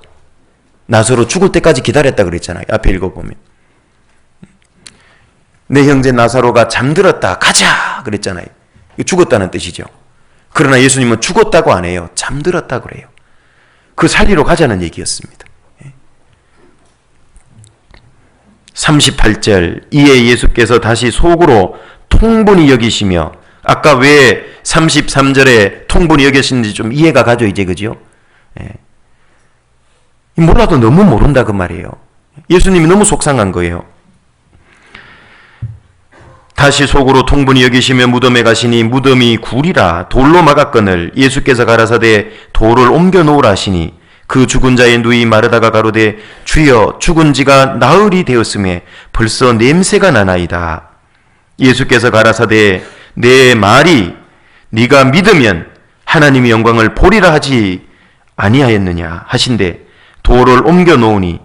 나사로 죽을 때까지 기다렸다 그랬잖아요. 앞에 읽어보면. 내 형제 나사로가 잠들었다, 가자 그랬잖아요. 죽었다는 뜻이죠. 그러나 예수님은 죽었다고 안 해요. 잠들었다 그래요. 그 살리러 가자는 얘기였습니다. 38절. 이에 예수께서 다시 속으로 통분히 여기시며, 아까 왜 33절에 통분히 여기시는지 좀 이해가 가죠, 이제, 그죠? 몰라도 너무 모른다 그 말이에요. 예수님이 너무 속상한 거예요. 다시 속으로 통분히 여기시며 무덤에 가시니 무덤이 굴이라 돌로 막았거늘 예수께서 가라사대 돌을 옮겨 놓으라 하시니 그 죽은 자의 누이 마르다가 가로되 주여 죽은 지가 나흘이 되었음에 벌써 냄새가 나나이다. 예수께서 가라사대 내 말이 네가 믿으면 하나님의 영광을 보리라 하지 아니하였느냐 하신데 돌을 옮겨 놓으니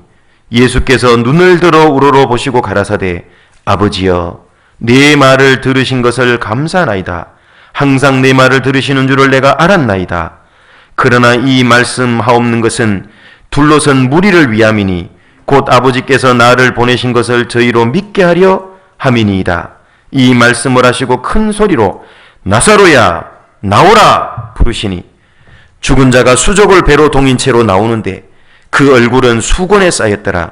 예수께서 눈을 들어 우러러 보시고 가라사대 아버지여 내 말을 들으신 것을 감사하나이다. 항상 내 말을 들으시는 줄을 내가 알았나이다. 그러나 이 말씀하옵는 것은 둘러선 무리를 위함이니 곧 아버지께서 나를 보내신 것을 저희로 믿게 하려 함이니이다. 이 말씀을 하시고 큰 소리로 나사로야 나오라 부르시니 죽은 자가 수족을 배로 동인 채로 나오는데 그 얼굴은 수건에 쌓였더라.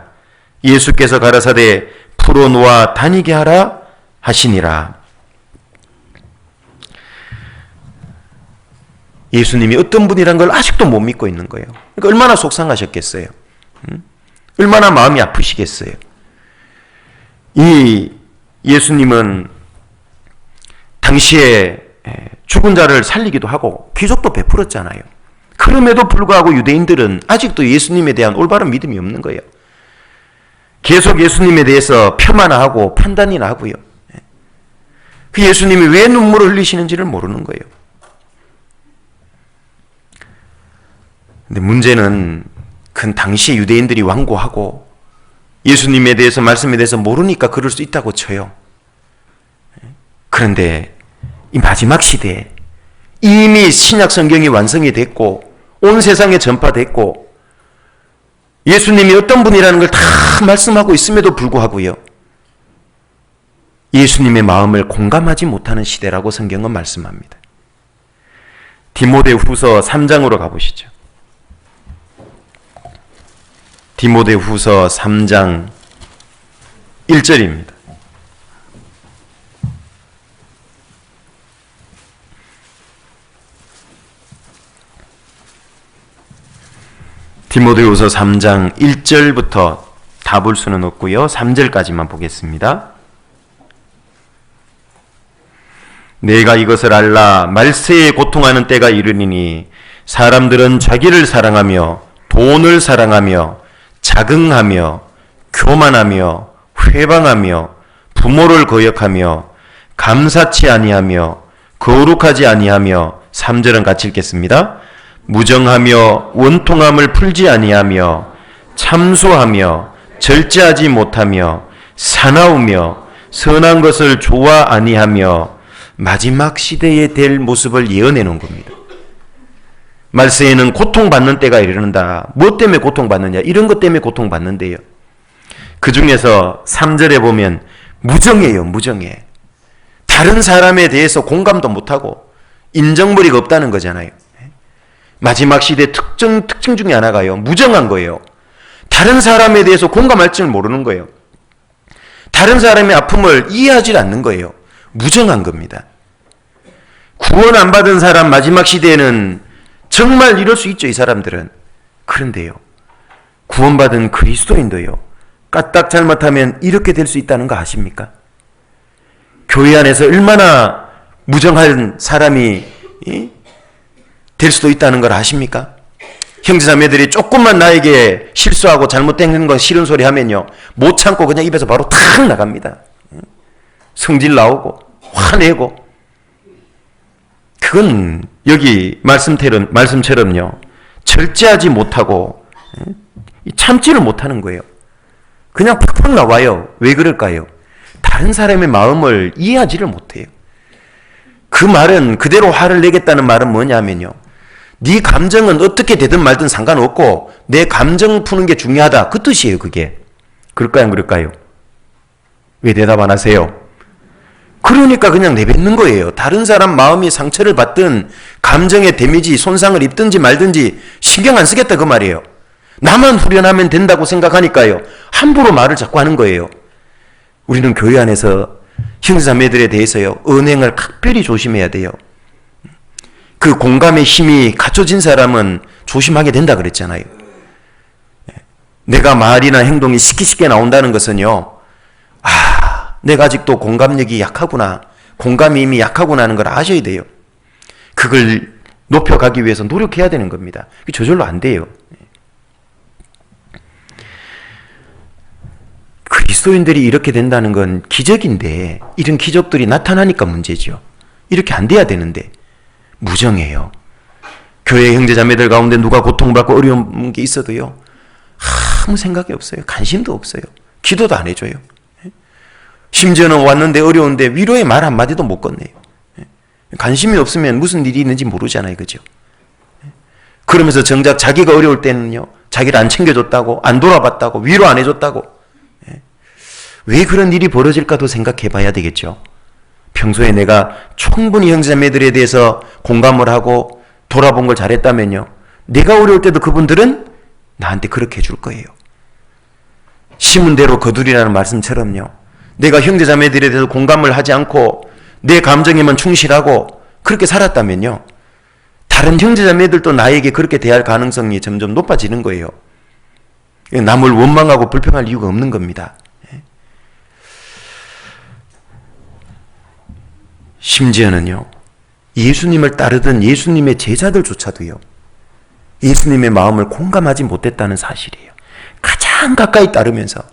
예수께서 가라사대 풀어놓아 다니게 하라 하시니라. 예수님이 어떤 분이란 걸 아직도 못 믿고 있는 거예요. 그러니까 얼마나 속상하셨겠어요. 얼마나 마음이 아프시겠어요. 이 예수님은 당시에 죽은 자를 살리기도 하고 기적도 베풀었잖아요. 그럼에도 불구하고 유대인들은 아직도 예수님에 대한 올바른 믿음이 없는 거예요. 계속 예수님에 대해서 폄하나 하고 판단이나 하고요. 그 예수님이 왜 눈물을 흘리시는지를 모르는 거예요. 근데 문제는 그 당시 유대인들이 완고하고 예수님에 대해서 말씀에 대해서 모르니까 그럴 수 있다고 쳐요. 그런데 이 마지막 시대에 이미 신약 성경이 완성이 됐고 온 세상에 전파됐고 예수님이 어떤 분이라는 걸 다 말씀하고 있음에도 불구하고요. 예수님의 마음을 공감하지 못하는 시대라고 성경은 말씀합니다. 디모데후서 3장으로 가보시죠. 디모데후서 3장 1절입니다. 디모데후서 3장 1절부터 다 볼 수는 없고요. 3절까지만 보겠습니다. 내가 이것을 알라 말세에 고통하는 때가 이르니니 사람들은 자기를 사랑하며 돈을 사랑하며 자긍하며 교만하며 회방하며 부모를 거역하며 감사치 아니하며 거룩하지 아니하며 3절은 같이 읽겠습니다. 무정하며 원통함을 풀지 아니하며 참소하며 절제하지 못하며 사나우며 선한 것을 좋아 아니하며 마지막 시대에 될 모습을 예언해 놓은 겁니다. 말세에는 고통받는 때가 이르는다. 뭐 때문에 고통받느냐? 이런 것 때문에 고통받는데요. 그 중에서 3절에 보면 무정해요. 무정해. 다른 사람에 대해서 공감도 못하고 인정머리가 없다는 거잖아요. 마지막 시대 특징 중에 하나가요. 무정한 거예요. 다른 사람에 대해서 공감할 줄 모르는 거예요. 다른 사람의 아픔을 이해하지 않는 거예요. 무정한 겁니다. 구원 안 받은 사람 마지막 시대에는 정말 이럴 수 있죠. 이 사람들은. 그런데요. 구원받은 그리스도인도요. 까딱 잘못하면 이렇게 될 수 있다는 거 아십니까? 교회 안에서 얼마나 무정한 사람이 될 수도 있다는 걸 아십니까? 형제자매들이 조금만 나에게 실수하고 잘못된 거 싫은 소리 하면요. 못 참고 그냥 입에서 바로 탁 나갑니다. 성질 나오고 화내고. 그건 여기 말씀처럼요. 절제하지 못하고 참지를 못하는 거예요. 그냥 팍팍 나와요. 왜 그럴까요? 다른 사람의 마음을 이해하지를 못해요. 그 말은 그대로 화를 내겠다는 말은 뭐냐면요. 네 감정은 어떻게 되든 말든 상관없고 내 감정 푸는 게 중요하다. 그 뜻이에요. 그게. 그럴까요? 안 그럴까요? 왜 대답 안 하세요? 그러니까 그냥 내뱉는 거예요. 다른 사람 마음이 상처를 받든 감정의 데미지, 손상을 입든지 말든지 신경 안 쓰겠다 그 말이에요. 나만 후련하면 된다고 생각하니까요. 함부로 말을 자꾸 하는 거예요. 우리는 교회 안에서 형제자매들에 대해서요. 언행을 각별히 조심해야 돼요. 그 공감의 힘이 갖춰진 사람은 조심하게 된다 그랬잖아요. 내가 말이나 행동이 쉽게 나온다는 것은요. 내가 아직도 공감력이 약하구나. 공감이 이미 약하구나 하는 걸 아셔야 돼요. 그걸 높여가기 위해서 노력해야 되는 겁니다. 저절로 안 돼요. 그리스도인들이 이렇게 된다는 건 기적인데 이런 기적들이 나타나니까 문제죠. 이렇게 안 돼야 되는데 무정해요. 교회 형제자매들 가운데 누가 고통받고 어려운 게 있어도요, 아무 생각이 없어요. 관심도 없어요. 기도도 안 해줘요. 심지어는 왔는데 어려운데 위로의 말 한마디도 못 건네요. 관심이 없으면 무슨 일이 있는지 모르잖아요. 그죠? 그러면서 정작 자기가 어려울 때는요, 자기를 안 챙겨줬다고, 안 돌아봤다고, 위로 안 해줬다고. 왜 그런 일이 벌어질까도 생각해 봐야 되겠죠. 평소에 내가 충분히 형제자매들에 대해서 공감을 하고 돌아본 걸 잘했다면요, 내가 어려울 때도 그분들은 나한테 그렇게 해줄 거예요. 심은 대로 거두리라는 말씀처럼요, 내가 형제자매들에 대해서 공감을 하지 않고 내 감정에만 충실하고 그렇게 살았다면요, 다른 형제자매들도 나에게 그렇게 대할 가능성이 점점 높아지는 거예요. 남을 원망하고 불평할 이유가 없는 겁니다. 심지어는요, 예수님을 따르던 예수님의 제자들조차도요, 예수님의 마음을 공감하지 못했다는 사실이에요. 가장 가까이 따르면서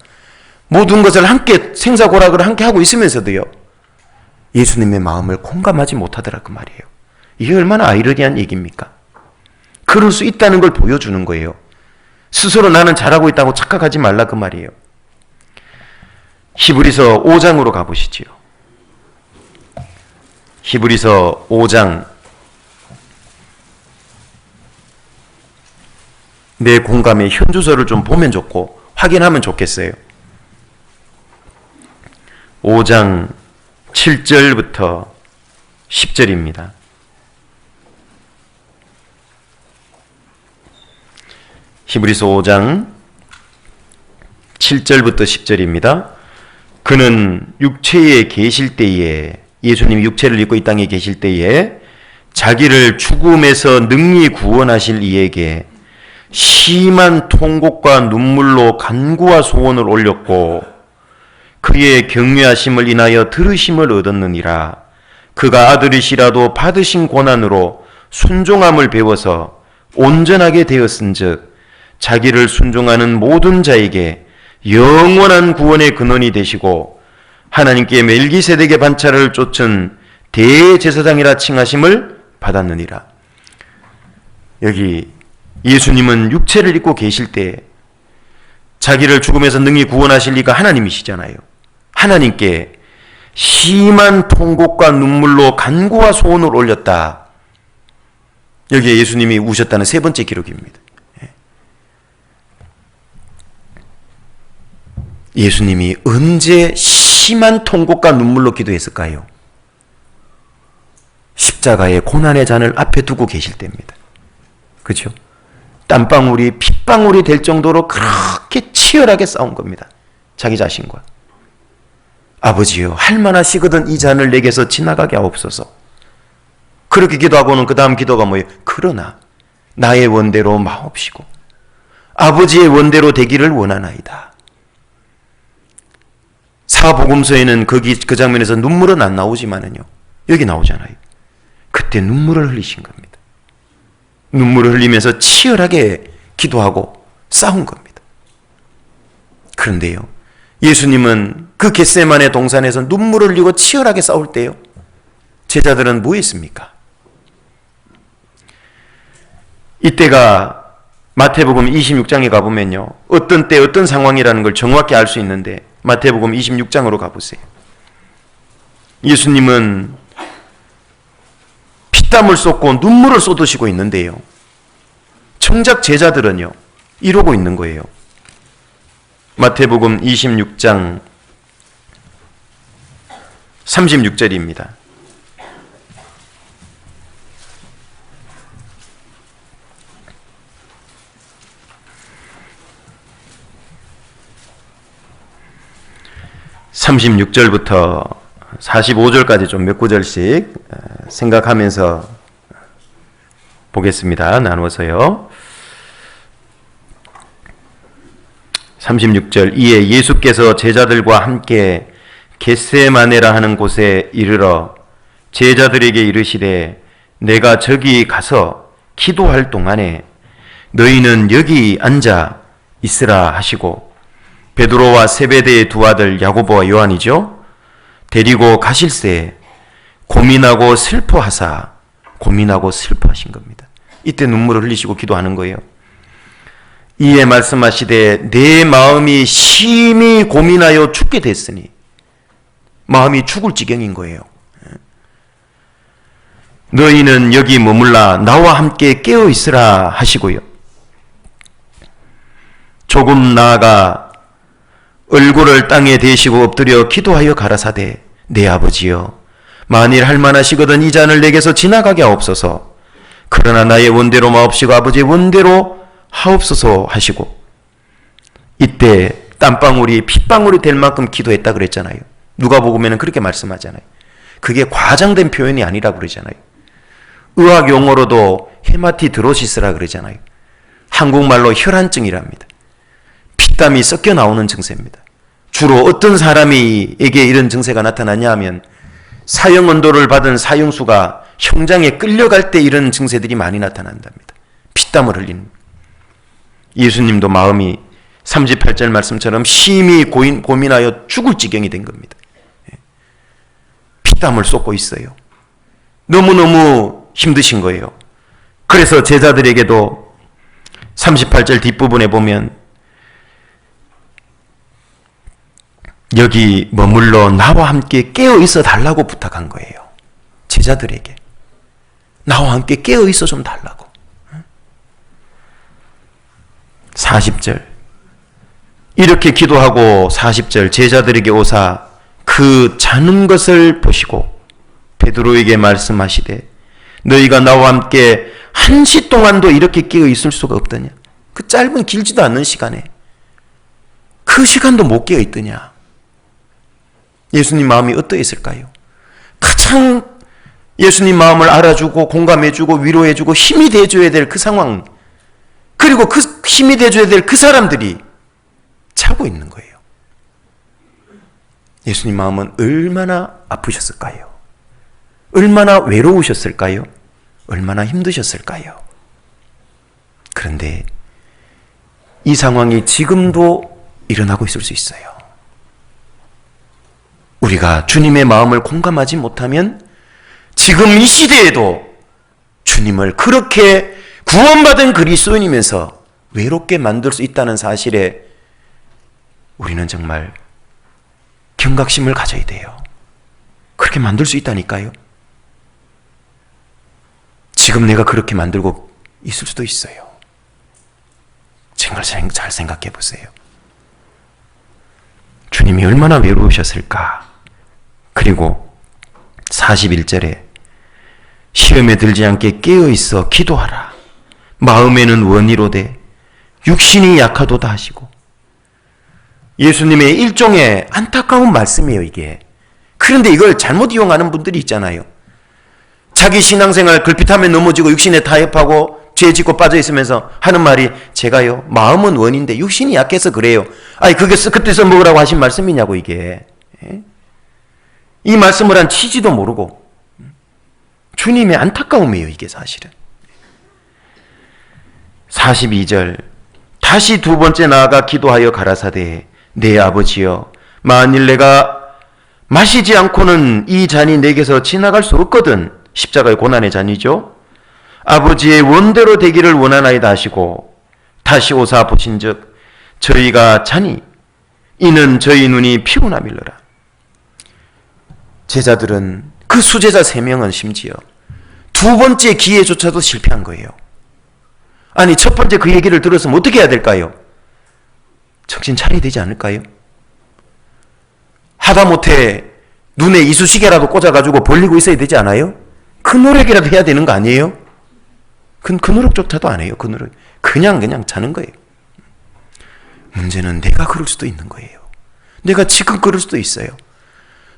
모든 것을 함께 생사고락을 함께 하고 있으면서도요, 예수님의 마음을 공감하지 못하더라 그 말이에요. 이게 얼마나 아이러니한 얘기입니까? 그럴 수 있다는 걸 보여주는 거예요. 스스로 나는 잘하고 있다고 착각하지 말라 그 말이에요. 히브리서 5장으로 가보시지요. 히브리서 5장. 내 공감의 현주소를 좀 보면 좋고 확인하면 좋겠어요. 5장 7절부터 10절입니다. 히브리서 5장 7절부터 10절입니다. 그는 육체에 계실 때에, 예수님이 육체를 입고 이 땅에 계실 때에 자기를 죽음에서 능히 구원하실 이에게 심한 통곡과 눈물로 간구와 소원을 올렸고 그의 경외하심을 인하여 들으심을 얻었느니라. 그가 아들이시라도 받으신 고난으로 순종함을 배워서 온전하게 되었은즉 자기를 순종하는 모든 자에게 영원한 구원의 근원이 되시고 하나님께 멜기세덱의 반차를 쫓은 대제사장이라 칭하심을 받았느니라. 여기 예수님은 육체를 입고 계실 때 자기를 죽음에서 능히 구원하실 이가 하나님이시잖아요. 하나님께 심한 통곡과 눈물로 간구와 소원을 올렸다. 여기에 예수님이 우셨다는 세 번째 기록입니다. 예수님이 언제 심한 통곡과 눈물로 기도했을까요? 십자가의 고난의 잔을 앞에 두고 계실 때입니다. 그렇죠? 땀방울이 핏방울이 될 정도로 그렇게 치열하게 싸운 겁니다. 자기 자신과. 아버지여, 할만하시거든 이 잔을 내게서 지나가게 하옵소서. 그렇게 기도하고는 그 다음 기도가 뭐예요? 그러나 나의 원대로 마옵시고 아버지의 원대로 되기를 원하나이다. 사복음서에는 그 장면에서 눈물은 안 나오지만은요, 여기 나오잖아요. 그때 눈물을 흘리신 겁니다. 눈물을 흘리면서 치열하게 기도하고 싸운 겁니다. 그런데요, 예수님은 그 겟세마네 동산에서 눈물을 흘리고 치열하게 싸울 때요, 제자들은 뭐 했습니까? 이때가 마태복음 26장에 가보면요, 어떤 때 어떤 상황이라는 걸 정확히 알 수 있는데 마태복음 26장으로 가보세요. 예수님은 피땀을 쏟고 눈물을 쏟으시고 있는데요, 정작 제자들은요 이러고 있는 거예요. 마태복음 26장 36절입니다. (36절부터) 45절까지 좀 몇 구절씩 생각하면서 보겠습니다. 나누어서요. 36절. 이에 예수께서 제자들과 함께 겟세마네라 하는 곳에 이르러 제자들에게 이르시되 내가 저기 가서 기도할 동안에 너희는 여기 앉아 있으라 하시고 베드로와 세베대의 두 아들 야고보와 요한이죠, 데리고 가실새 고민하고 슬퍼하사 고민하고 슬퍼하신 겁니다. 이때 눈물을 흘리시고 기도하는 거예요. 이에 말씀하시되 내 마음이 심히 고민하여 죽게 됐으니, 마음이 죽을 지경인 거예요. 너희는 여기 머물라 나와 함께 깨어 있으라 하시고요. 조금 나아가 얼굴을 땅에 대시고 엎드려 기도하여 가라사대 내 아버지여, 만일 할만하시거든 이 잔을 내게서 지나가게 하옵소서. 그러나 나의 원대로 마옵시고 아버지의 원대로 하옵소서 하시고, 이때 땀방울이 핏방울이 될 만큼 기도했다 그랬잖아요. 누가복음에는 그렇게 말씀하잖아요. 그게 과장된 표현이 아니라고 그러잖아요. 의학 용어로도 헤마티드로시스라 그러잖아요. 한국말로 혈안증이랍니다. 피땀이 섞여 나오는 증세입니다. 주로 어떤 사람에게 이런 증세가 나타나냐 하면 사형 언도를 받은 사형수가 형장에 끌려갈 때 이런 증세들이 많이 나타난답니다. 피땀을 흘리는. 예수님도 마음이 38절 말씀처럼 심히 고민하여 죽을 지경이 된 겁니다. 피땀을 쏟고 있어요. 너무너무 힘드신 거예요. 그래서 제자들에게도 38절 뒷부분에 보면 여기 머물러 나와 함께 깨어 있어 달라고 부탁한 거예요. 제자들에게 나와 함께 깨어 있어 좀 달라고. 40절 이렇게 기도하고 40절 제자들에게 오사 그 자는 것을 보시고 베드로에게 말씀하시되 너희가 나와 함께 한시 동안도 이렇게 깨어 있을 수가 없더냐. 그 짧은 길지도 않는 시간에 그 시간도 못 깨어 있더냐. 예수님 마음이 어떠했을까요? 가장 예수님 마음을 알아주고 공감해주고 위로해주고 힘이 돼줘야 될 그 상황, 그리고 그 힘이 돼줘야 될 그 사람들이 자고 있는 거예요. 예수님 마음은 얼마나 아프셨을까요? 얼마나 외로우셨을까요? 얼마나 힘드셨을까요? 그런데 이 상황이 지금도 일어나고 있을 수 있어요. 우리가 주님의 마음을 공감하지 못하면 지금 이 시대에도 주님을 그렇게 구원받은 그리스도인이면서 외롭게 만들 수 있다는 사실에 우리는 정말 경각심을 가져야 돼요. 그렇게 만들 수 있다니까요. 지금 내가 그렇게 만들고 있을 수도 있어요. 정말 잘 생각해 보세요. 주님이 얼마나 외로우셨을까. 그리고 41절에 시험에 들지 않게 깨어있어 기도하라. 마음에는 원이로되 육신이 약하도다 하시고. 예수님의 일종의 안타까운 말씀이에요, 이게. 그런데 이걸 잘못 이용하는 분들이 있잖아요. 자기 신앙생활 걸핏하며 넘어지고 육신에 타협하고 죄 짓고 빠져 있으면서 하는 말이 제가요 마음은 원인데 육신이 약해서 그래요. 아니 그게 그때 써먹으라고 하신 말씀이냐고 이게. 이 말씀을 한 취지도 모르고 주님의 안타까움이에요 이게 사실은. 42절 다시 두 번째 나아가 기도하여 가라사대 내 아버지여 만일 내가 마시지 않고는 이 잔이 내게서 지나갈 수 없거든. 십자가의 고난의 잔이죠. 아버지의 원대로 되기를 원하나이다 하시고 다시 오사 보신즉 저희가 자니 이는 저희 눈이 피곤함일러라. 제자들은 그 수제자 3명은 심지어 두 번째 기회조차도 실패한 거예요. 아니 첫 번째 그 얘기를 들었으면 어떻게 해야 될까요? 정신 차려야 되지 않을까요? 하다못해 눈에 이쑤시개라도 꽂아가지고 벌리고 있어야 되지 않아요? 그 노력이라도 해야 되는 거 아니에요? 그 노력조차도 안 해요. 그 노력. 그냥 자는 거예요. 문제는 내가 그럴 수도 있는 거예요. 내가 지금 그럴 수도 있어요.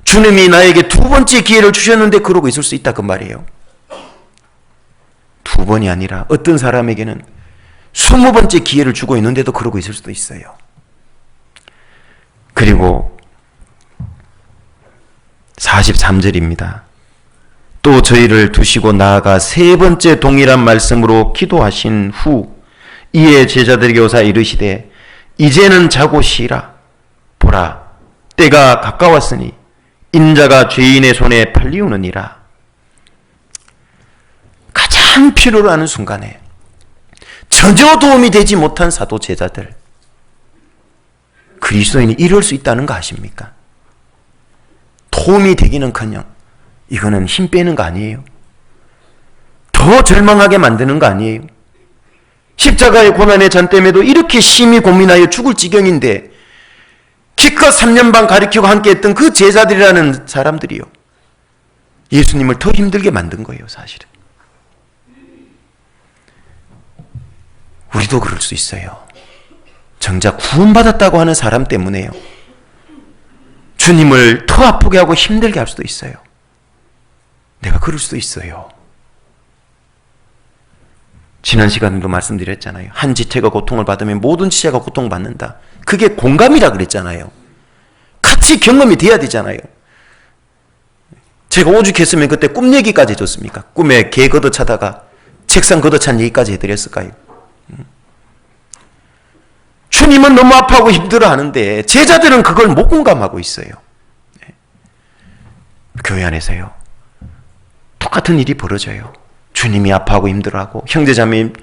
주님이 나에게 두 번째 기회를 주셨는데 그러고 있을 수 있다 그 말이에요. 두 번이 아니라 어떤 사람에게는 20번째 기회를 주고 있는데도 그러고 있을 수도 있어요. 그리고 43절입니다. 또 저희를 두시고 나아가 세 번째 동일한 말씀으로 기도하신 후 이에 제자들에게 오사 이르시되 이제는 자고 쉬라. 보라 때가 가까웠으니 인자가 죄인의 손에 팔리우느니라. 가장 필요로 하는 순간에 전혀 도움이 되지 못한 사도 제자들, 그리스도인이 이럴 수 있다는 거 아십니까? 도움이 되기는커녕 이거는 힘 빼는 거 아니에요? 더 절망하게 만드는 거 아니에요? 십자가의 고난의 잔땜에도 이렇게 심히 고민하여 죽을 지경인데 기껏 3년 반 가르치고 함께 했던 그 제자들이라는 사람들이요, 예수님을 더 힘들게 만든 거예요. 사실은 우리도 그럴 수 있어요. 정작 구원받았다고 하는 사람 때문에요, 주님을 더 아프게 하고 힘들게 할 수도 있어요. 내가 그럴 수도 있어요. 지난 시간에도 말씀드렸잖아요. 한 지체가 고통을 받으면 모든 지체가 고통받는다. 그게 공감이라 그랬잖아요. 같이 경험이 돼야 되잖아요. 제가 오죽했으면 그때 꿈 얘기까지 해줬습니까? 꿈에 개 걷어차다가 책상 걷어찬 얘기까지 해드렸을까요? 주님은 너무 아파하고 힘들어하는데 제자들은 그걸 못 공감하고 있어요. 교회 안에서요, 똑같은 일이 벌어져요. 주님이 아파하고 힘들어하고, 형제자매,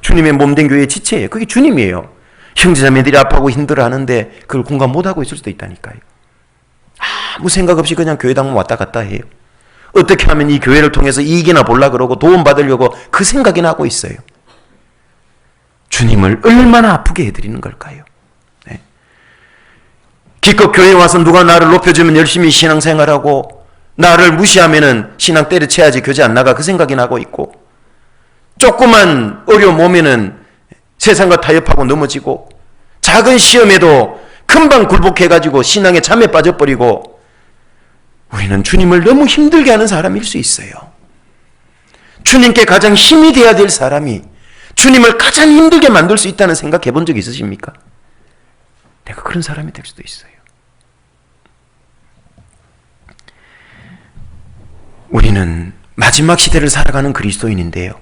주님의 몸된 교회의 지체예요. 그게 주님이에요. 형제자매들이 아파하고 힘들어하는데 그걸 공감 못하고 있을 수도 있다니까요. 아무 생각 없이 그냥 교회당 왔다 갔다 해요. 어떻게 하면 이 교회를 통해서 이익이나 보려고 그러고 도움받으려고 그 생각이나 하고 있어요. 주님을 얼마나 아프게 해드리는 걸까요? 네. 기껏 교회에 와서 누가 나를 높여주면 열심히 신앙생활하고, 나를 무시하면은 신앙 때려쳐야지 교제 안 나가, 그 생각이나 하고 있고, 조그만 어려움 오면은 세상과 타협하고 넘어지고, 작은 시험에도 금방 굴복해가지고 신앙에 잠에 빠져버리고, 우리는 주님을 너무 힘들게 하는 사람일 수 있어요. 주님께 가장 힘이 돼야 될 사람이 주님을 가장 힘들게 만들 수 있다는 생각해 본 적 있으십니까? 내가 그런 사람이 될 수도 있어요. 우리는 마지막 시대를 살아가는 그리스도인인데요,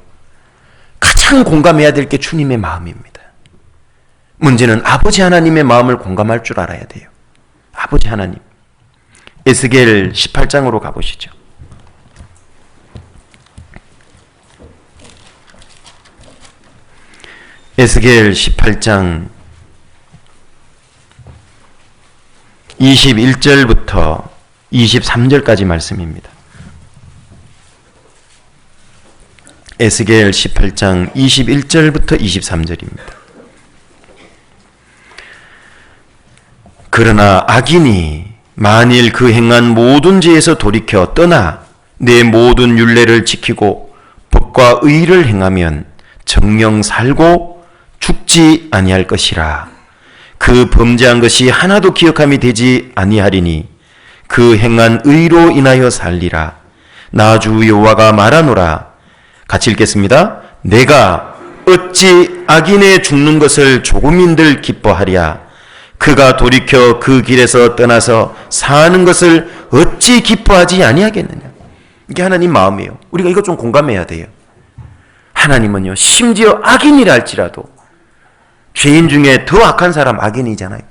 가장 공감해야 될 게 주님의 마음입니다. 문제는 아버지 하나님의 마음을 공감할 줄 알아야 돼요. 아버지 하나님. 에스겔 18장으로 가보시죠. 에스겔 18장 21절부터 23절까지 말씀입니다. 에스겔 18장 21절부터 23절입니다. 그러나 악인이 만일 그 행한 모든 죄에서 돌이켜 떠나 내 모든 율례를 지키고 법과 의를 행하면 정령 살고 죽지 아니할 것이라. 그 범죄한 것이 하나도 기억함이 되지 아니하리니 그 행한 의로 인하여 살리라. 나 주 여호와가 말하노라. 같이 읽겠습니다. 내가 어찌 악인의 죽는 것을 조금인들 기뻐하랴. 그가 돌이켜 그 길에서 떠나서 사는 것을 어찌 기뻐하지 아니하겠느냐. 이게 하나님 마음이에요. 우리가 이거 좀 공감해야 돼요. 하나님은요, 심지어 악인이라 할지라도, 죄인 중에 더 악한 사람 악인이잖아요.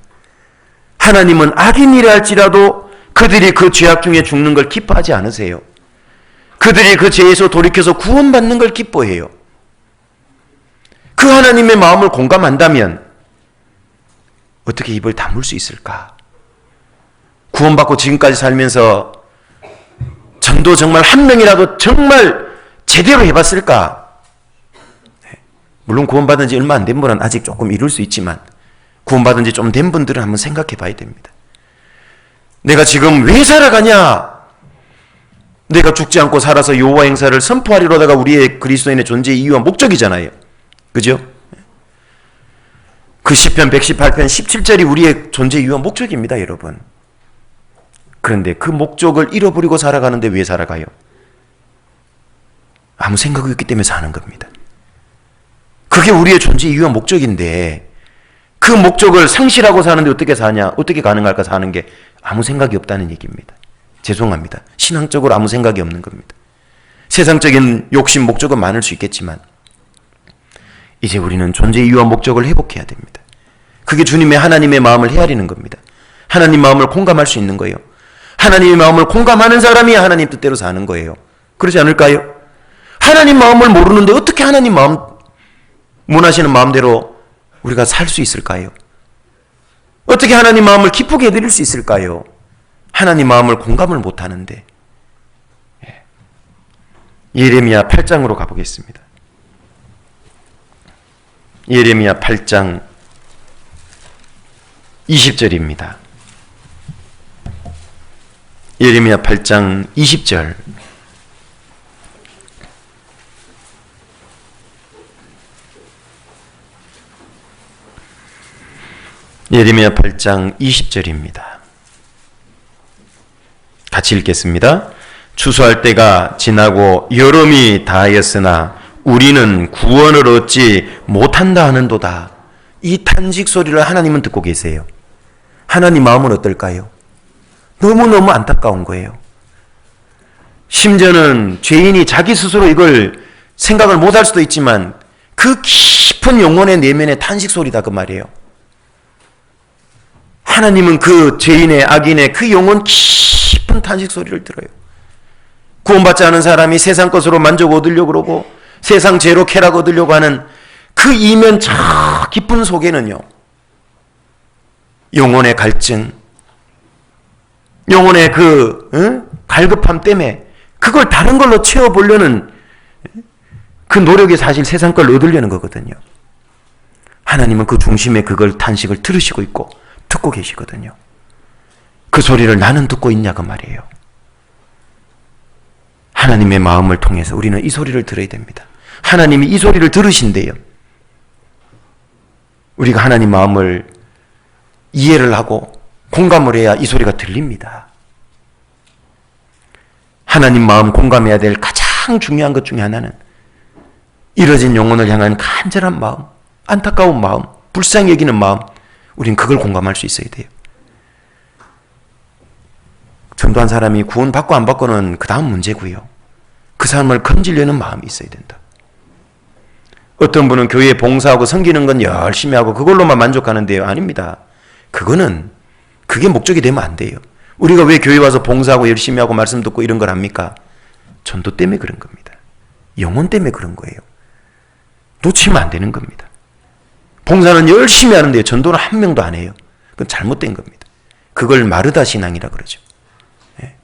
하나님은 악인이라 할지라도 그들이 그 죄악 중에 죽는 걸 기뻐하지 않으세요. 그들이 그 죄에서 돌이켜서 구원받는 걸 기뻐해요. 그 하나님의 마음을 공감한다면 어떻게 입을 다물 수 있을까? 구원받고 지금까지 살면서 전도 정말 한 명이라도 정말 제대로 해봤을까? 물론 구원받은 지 얼마 안 된 분은 아직 조금 이룰 수 있지만, 구원받은 지 좀 된 분들은 한번 생각해 봐야 됩니다. 내가 지금 왜 살아가냐? 내가 죽지 않고 살아서 여호와 행사를 선포하리로다가 우리의 그리스도인의 존재의 이유와 목적이잖아요. 그죠? 그 시편 118편 17절이 우리의 존재의 이유와 목적입니다, 여러분. 그런데 그 목적을 잃어버리고 살아가는데 왜 살아가요? 아무 생각이 없기 때문에 사는 겁니다. 그게 우리의 존재의 이유와 목적인데, 그 목적을 상실하고 사는데 어떻게 사냐? 어떻게 가능할까 사는 게? 아무 생각이 없다는 얘기입니다. 죄송합니다. 신앙적으로 아무 생각이 없는 겁니다. 세상적인 욕심, 목적은 많을 수 있겠지만 이제 우리는 존재의 이유와 목적을 회복해야 됩니다. 그게 주님의 하나님의 마음을 헤아리는 겁니다. 하나님 마음을 공감할 수 있는 거예요. 하나님의 마음을 공감하는 사람이 하나님 뜻대로 사는 거예요. 그렇지 않을까요? 하나님 마음을 모르는데 어떻게 하나님 마음, 원하시는 마음대로 우리가 살 수 있을까요? 어떻게 하나님 마음을 기쁘게 해드릴 수 있을까요? 하나님 마음을 공감을 못하는데. 예레미야 8장으로 가보겠습니다. 예레미야 8장 20절입니다. 예레미야 8장 20절. 예레미야 8장 20절입니다. 같이 읽겠습니다. 추수할 때가 지나고 여름이 다하였으나 우리는 구원을 얻지 못한다 하는도다. 이 탄식 소리를 하나님은 듣고 계세요. 하나님 마음은 어떨까요? 너무너무 안타까운 거예요. 심지어는 죄인이 자기 스스로 이걸 생각을 못할 수도 있지만 그 깊은 영혼의 내면의 탄식 소리다 그 말이에요. 하나님은 그 죄인의, 악인의 그 영혼 깊은 탄식 소리를 들어요. 구원받지 않은 사람이 세상 것으로 만족 얻으려고 그러고 세상 죄로 쾌락 얻으려고 하는 그 이면 저 깊은 속에는요, 영혼의 갈증, 영혼의 그 갈급함 때문에 그걸 다른 걸로 채워보려는 그 노력이 사실 세상 걸 얻으려는 거거든요. 하나님은 그 중심에 그걸 탄식을 들으시고 있고 듣고 계시거든요. 그 소리를 나는 듣고 있냐 그 말이에요. 하나님의 마음을 통해서 우리는 이 소리를 들어야 됩니다. 하나님이 이 소리를 들으신대요. 우리가 하나님 마음을 이해를 하고 공감을 해야 이 소리가 들립니다. 하나님 마음 공감해야 될 가장 중요한 것 중에 하나는 이뤄진 영혼을 향한 간절한 마음, 안타까운 마음, 불쌍히 여기는 마음, 우린 그걸 공감할 수 있어야 돼요. 전도한 사람이 구원받고 안 받고는 그 다음 문제고요. 그 사람을 건지려는 마음이 있어야 된다. 어떤 분은 교회에 봉사하고 섬기는 건 열심히 하고 그걸로만 만족하는데요. 아닙니다. 그게 목적이 되면 안 돼요. 우리가 왜 교회 와서 봉사하고 열심히 하고 말씀 듣고 이런 걸 합니까? 전도 때문에 그런 겁니다. 영혼 때문에 그런 거예요. 놓치면 안 되는 겁니다. 봉사는 열심히 하는데 전도는 한 명도 안 해요. 그건 잘못된 겁니다. 그걸 마르다 신앙이라 그러죠. 네.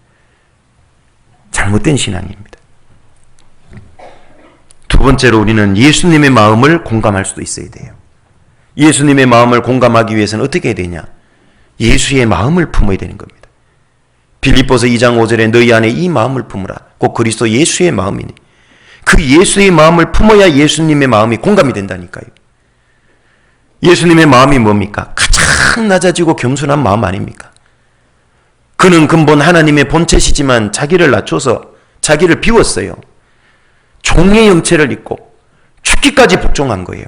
잘못된 신앙입니다. 두 번째로 우리는 예수님의 마음을 공감할 수도 있어야 돼요. 예수님의 마음을 공감하기 위해서는 어떻게 해야 되냐? 예수의 마음을 품어야 되는 겁니다. 빌립보서 2장 5절에 너희 안에 이 마음을 품으라. 곧 그리스도 예수의 마음이니. 그 예수의 마음을 품어야 예수님의 마음이 공감이 된다니까요. 예수님의 마음이 뭡니까? 가장 낮아지고 겸손한 마음 아닙니까? 그는 근본 하나님의 본체시지만 자기를 낮춰서 자기를 비웠어요. 종의 형체를 입고 죽기까지 복종한 거예요.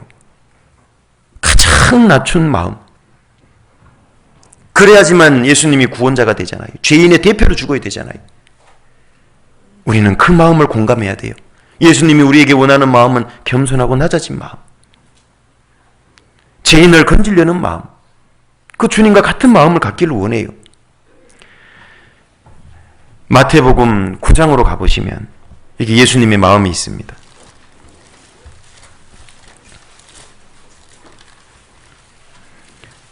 가장 낮춘 마음. 그래야지만 예수님이 구원자가 되잖아요. 죄인의 대표로 죽어야 되잖아요. 우리는 그 마음을 공감해야 돼요. 예수님이 우리에게 원하는 마음은 겸손하고 낮아진 마음. 죄인을 건지려는 마음. 그 주님과 같은 마음을 갖기를 원해요. 마태복음 9장으로 가보시면 여기 예수님의 마음이 있습니다.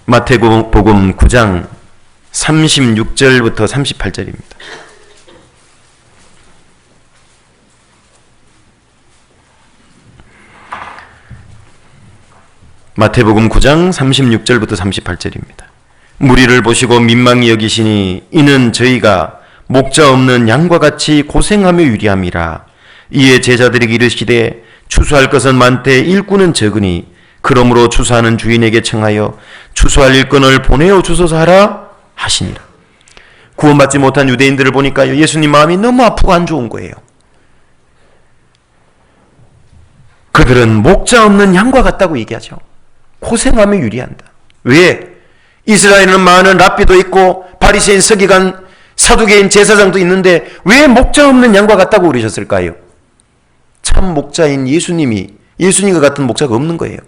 마태복음 9장 36절부터 38절입니다. 마태복음 9장 36절부터 38절입니다. 무리를 보시고 민망히 여기시니 이는 저희가 목자 없는 양과 같이 고생하며 유리함이라. 이에 제자들에게 이르시되 추수할 것은 많되 일꾼은 적으니 그러므로 추수하는 주인에게 청하여 추수할 일꾼을 보내어 주소서 하라 하시니라. 구원받지 못한 유대인들을 보니까 예수님 마음이 너무 아프고 안 좋은 거예요. 그들은 목자 없는 양과 같다고 얘기하죠. 고생하며 유리한다. 왜? 이스라엘은 많은 랍비도 있고 바리새인, 서기관, 사두개인, 제사장도 있는데 왜 목자 없는 양과 같다고 그러셨을까요? 참 목자인 예수님과 같은 목자가 없는 거예요.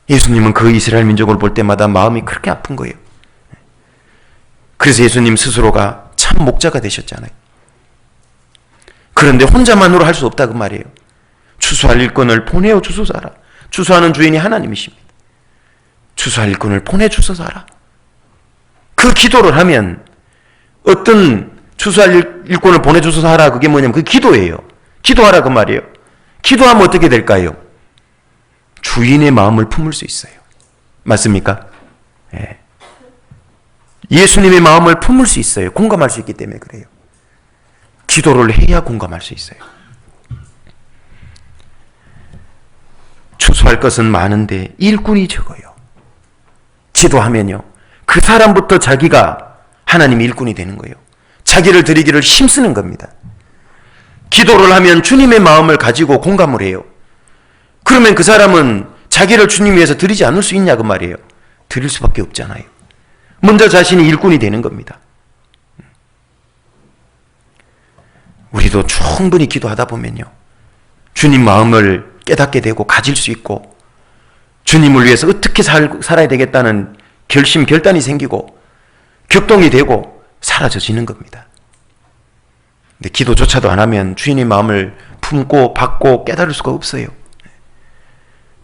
예수님은 그 이스라엘 민족을 볼 때마다 마음이 그렇게 아픈 거예요. 그래서 예수님 스스로가 참 목자가 되셨잖아요. 그런데 혼자만으로 할 수 없다 그 말이에요. 추수할 일꾼을 보내어 주소서라. 추수하는 주인이 하나님이십니다. 추수할 일꾼을 보내주소서라. 그 기도를 하면 어떤 추수할 일꾼을 보내주소서 하라 그게 뭐냐면 그 기도예요. 기도하라 그 말이에요. 기도하면 어떻게 될까요? 주인의 마음을 품을 수 있어요. 맞습니까? 예. 예수님의 마음을 품을 수 있어요. 공감할 수 있기 때문에 그래요. 기도를 해야 공감할 수 있어요. 추수할 것은 많은데 일꾼이 적어요. 기도하면요, 그 사람부터 자기가 하나님의 일꾼이 되는 거예요. 자기를 드리기를 힘쓰는 겁니다. 기도를 하면 주님의 마음을 가지고 공감을 해요. 그러면 그 사람은 자기를 주님 위해서 드리지 않을 수 있냐 그 말이에요. 드릴 수밖에 없잖아요. 먼저 자신이 일꾼이 되는 겁니다. 우리도 충분히 기도하다 보면요, 주님 마음을 깨닫게 되고 가질 수 있고 주님을 위해서 어떻게 살아야 되겠다는 결심, 결단이 생기고 격동이 되고 사라져지는 겁니다. 근데 기도조차도 안 하면 주인의 마음을 품고 받고 깨달을 수가 없어요.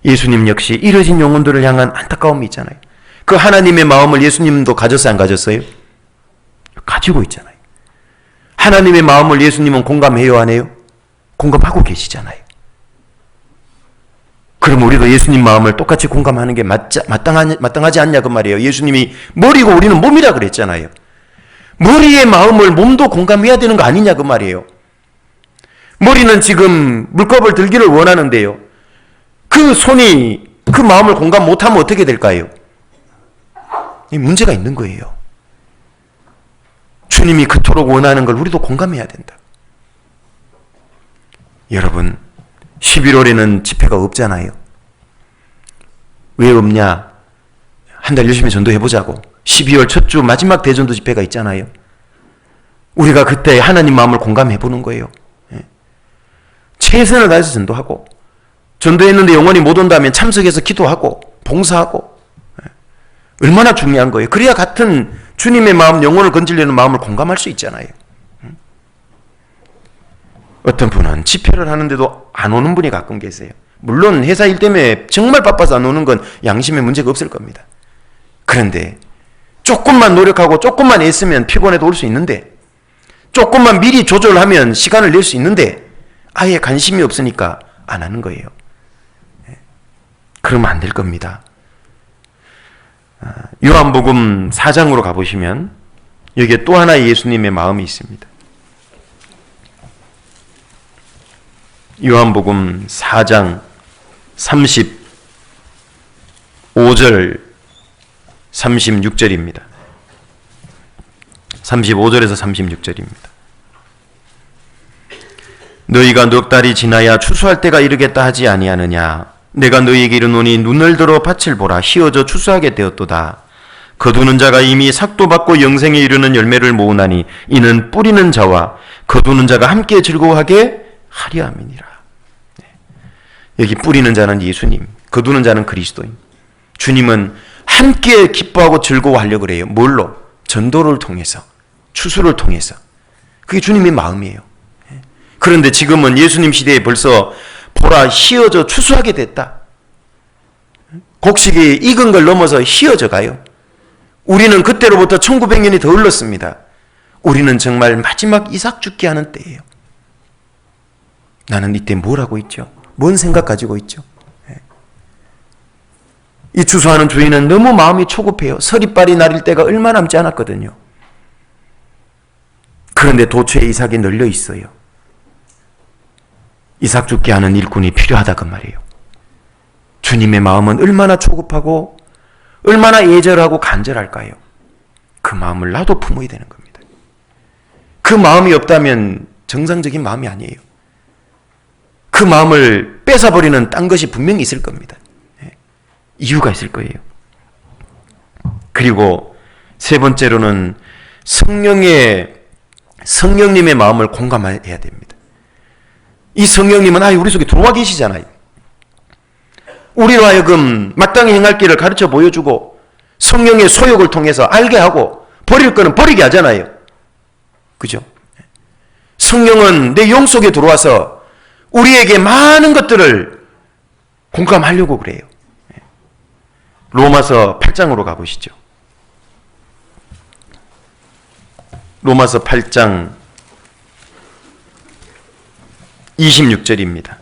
예수님 역시 잃어진 영혼들을 향한 안타까움이 있잖아요. 그 하나님의 마음을 예수님도 가졌어요, 안 가졌어요? 가지고 있잖아요. 하나님의 마음을 예수님은 공감해요, 안 해요? 공감하고 계시잖아요. 그럼 우리도 예수님 마음을 똑같이 공감하는 게 마땅하지 않냐 그 말이에요. 예수님이 머리고 우리는 몸이라 그랬잖아요. 머리의 마음을 몸도 공감해야 되는 거 아니냐 그 말이에요. 머리는 지금 물컵을 들기를 원하는데요, 그 손이 그 마음을 공감 못하면 어떻게 될까요? 이 문제가 있는 거예요. 주님이 그토록 원하는 걸 우리도 공감해야 된다. 여러분, 11월에는 집회가 없잖아요. 왜 없냐? 한 달 열심히 전도해보자고. 12월 첫 주 마지막 대전도 집회가 있잖아요. 우리가 그때 하나님 마음을 공감해보는 거예요. 최선을 다해서 전도하고, 전도했는데 영원히 못 온다면 참석해서 기도하고 봉사하고, 얼마나 중요한 거예요. 그래야 같은 주님의 마음, 영혼을 건지려는 마음을 공감할 수 있잖아요. 어떤 분은 집회를 하는데도 안 오는 분이 가끔 계세요. 물론 회사 일 때문에 정말 바빠서 안 오는 건 양심에 문제가 없을 겁니다. 그런데 조금만 노력하고 조금만 애쓰면 피곤해도 올 수 있는데, 조금만 미리 조절하면 시간을 낼 수 있는데 아예 관심이 없으니까 안 하는 거예요. 그러면 안 될 겁니다. 요한복음 4장으로 가보시면 여기에 또 하나의 예수님의 마음이 있습니다. 요한복음 4장 35절 36절입니다. 35절에서 36절입니다. 너희가 넉 달이 지나야 추수할 때가 이르겠다 하지 아니하느냐? 내가 너희에게 이르노니 눈을 들어 밭을 보라. 휘어져 추수하게 되었도다. 거두는 자가 이미 삭도 받고 영생에 이르는 열매를 모으나니 이는 뿌리는 자와 거두는 자가 함께 즐거워하게 하려 함이니라. 여기 뿌리는 자는 예수님, 거두는 자는 그리스도인. 주님은 함께 기뻐하고 즐거워하려고 그래요. 뭘로? 전도를 통해서, 추수를 통해서. 그게 주님의 마음이에요. 그런데 지금은 예수님 시대에 벌써 보라, 휘어져 추수하게 됐다. 곡식이 익은 걸 넘어서 휘어져 가요. 우리는 그때로부터 1900년이 더 흘렀습니다. 우리는 정말 마지막 이삭 죽게 하는 때예요. 나는 이때 뭘 하고 있죠? 뭔 생각 가지고 있죠? 이 추수하는 주인은 너무 마음이 초급해요. 서리빨이 나릴 때가 얼마 남지 않았거든요. 그런데 도처에 이삭이 널려 있어요. 이삭 죽게 하는 일꾼이 필요하다 그 말이에요. 주님의 마음은 얼마나 초급하고 얼마나 애절하고 간절할까요? 그 마음을 나도 품어야 되는 겁니다. 그 마음이 없다면 정상적인 마음이 아니에요. 그 마음을 뺏어버리는 딴 것이 분명히 있을 겁니다. 이유가 있을 거예요. 그리고 세 번째로는 성령님의 마음을 공감해야 됩니다. 이 성령님은 우리 속에 들어와 계시잖아요. 우리로 하여금 마땅히 행할 길을 가르쳐 보여주고 성령의 소욕을 통해서 알게 하고 버릴 거는 버리게 하잖아요. 그죠? 성령은 내 영 속에 들어와서 우리에게 많은 것들을 공감하려고 그래요. 로마서 8장으로 가보시죠. 로마서 8장 26절입니다.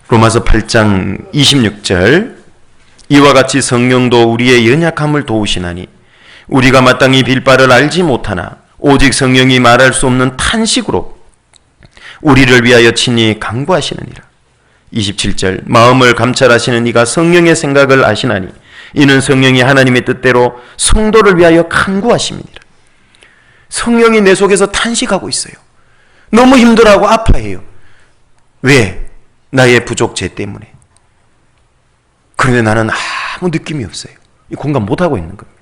로마서 8장 26절 이와 같이 성령도 우리의 연약함을 도우시나니 우리가 마땅히 빌 바를 알지 못하나 오직 성령이 말할 수 없는 탄식으로 우리를 위하여 친히 간구하시느니라. 27절 마음을 감찰하시는 이가 성령의 생각을 아시나니 이는 성령이 하나님의 뜻대로 성도를 위하여 간구하심이니라. 성령이 내 속에서 탄식하고 있어요. 너무 힘들어하고 아파해요. 왜? 나의 부족 죄 때문에. 그런데 나는 아무 느낌이 없어요. 공감 못하고 있는 겁니다.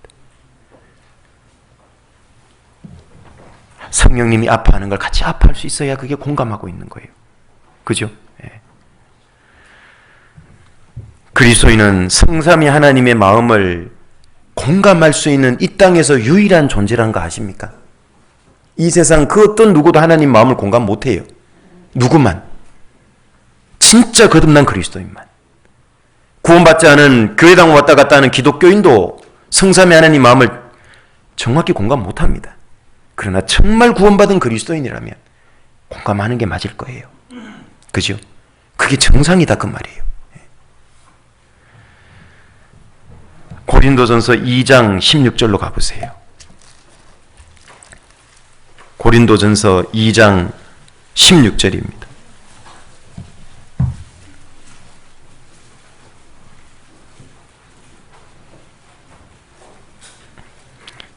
성령님이 아파하는 걸 같이 아파할 수 있어야 그게 공감하고 있는 거예요. 그죠? 예. 그리스도인은 성삼위 하나님의 마음을 공감할 수 있는 이 땅에서 유일한 존재라는 거 아십니까? 이 세상 그 어떤 누구도 하나님 마음을 공감 못해요. 누구만. 진짜 거듭난 그리스도인만. 구원받지 않은 교회당 왔다 갔다 하는 기독교인도 성삼위 하나님 마음을 정확히 공감 못합니다. 그러나 정말 구원받은 그리스도인이라면 공감하는 게 맞을 거예요. 그죠? 그게 정상이다 그 말이에요. 고린도전서 2장 16절로 가보세요. 고린도전서 2장 16절입니다.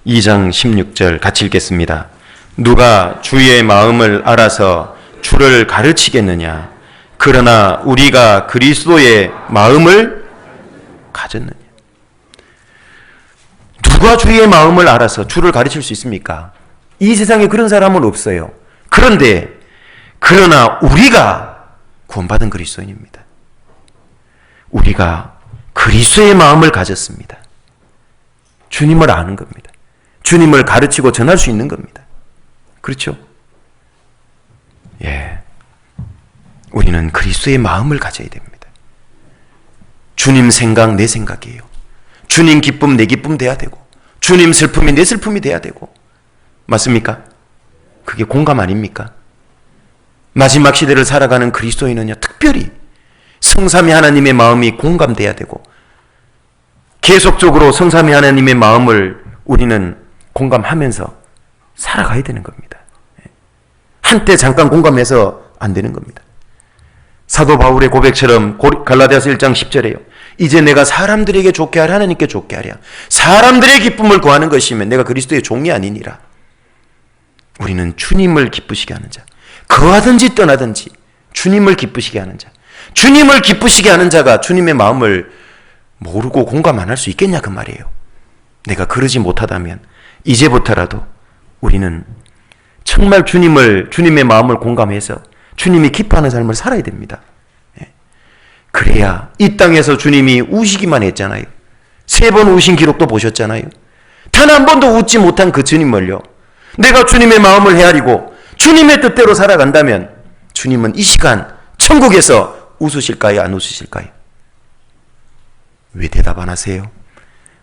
(2장 16절) 같이 읽겠습니다. 누가 주의 마음을 알아서 주를 가르치겠느냐? 그러나 우리가 그리스도의 마음을 가졌느냐? 누가 주의 마음을 알아서 주를 가르칠 수 있습니까? 이 세상에 그런 사람은 없어요. 그러나 우리가 구원받은 그리스도인입니다. 우리가 그리스도의 마음을 가졌습니다. 주님을 아는 겁니다. 주님을 가르치고 전할 수 있는 겁니다. 그렇죠? 예. 우리는 그리스도의 마음을 가져야 됩니다. 주님 생각 내 생각이에요. 주님 기쁨 내 기쁨 돼야 되고 주님 슬픔이 내 슬픔이 돼야 되고 맞습니까? 그게 공감 아닙니까? 마지막 시대를 살아가는 그리스도인은요 특별히 성삼위 하나님의 마음이 공감돼야 되고 계속적으로 성삼위 하나님의 마음을 우리는 공감하면서 살아가야 되는 겁니다. 한때 잠깐 공감해서 안 되는 겁니다. 사도 바울의 고백처럼 갈라디아서 1장 10절에요. 이제 내가 사람들에게 좋게 하려 하나님께 좋게 하랴. 사람들의 기쁨을 구하는 것이면 내가 그리스도의 종이 아니니라. 우리는 주님을 기쁘시게 하는 자, 거하든지 떠나든지 주님을 기쁘시게 하는 자, 주님을 기쁘시게 하는 자가 주님의 마음을 모르고 공감 안 할 수 있겠냐 그 말이에요. 내가 그러지 못하다면 이제부터라도 우리는 정말 주님의 마음을 공감해서 주님이 기뻐하는 삶을 살아야 됩니다. 그래야 이 땅에서 주님이 우시기만 했잖아요. 3번 우신 기록도 보셨잖아요. 단 한 번도 웃지 못한 그 주님을요. 내가 주님의 마음을 헤아리고 주님의 뜻대로 살아간다면 주님은 이 시간 천국에서 웃으실까요? 안 웃으실까요? 왜 대답 안 하세요?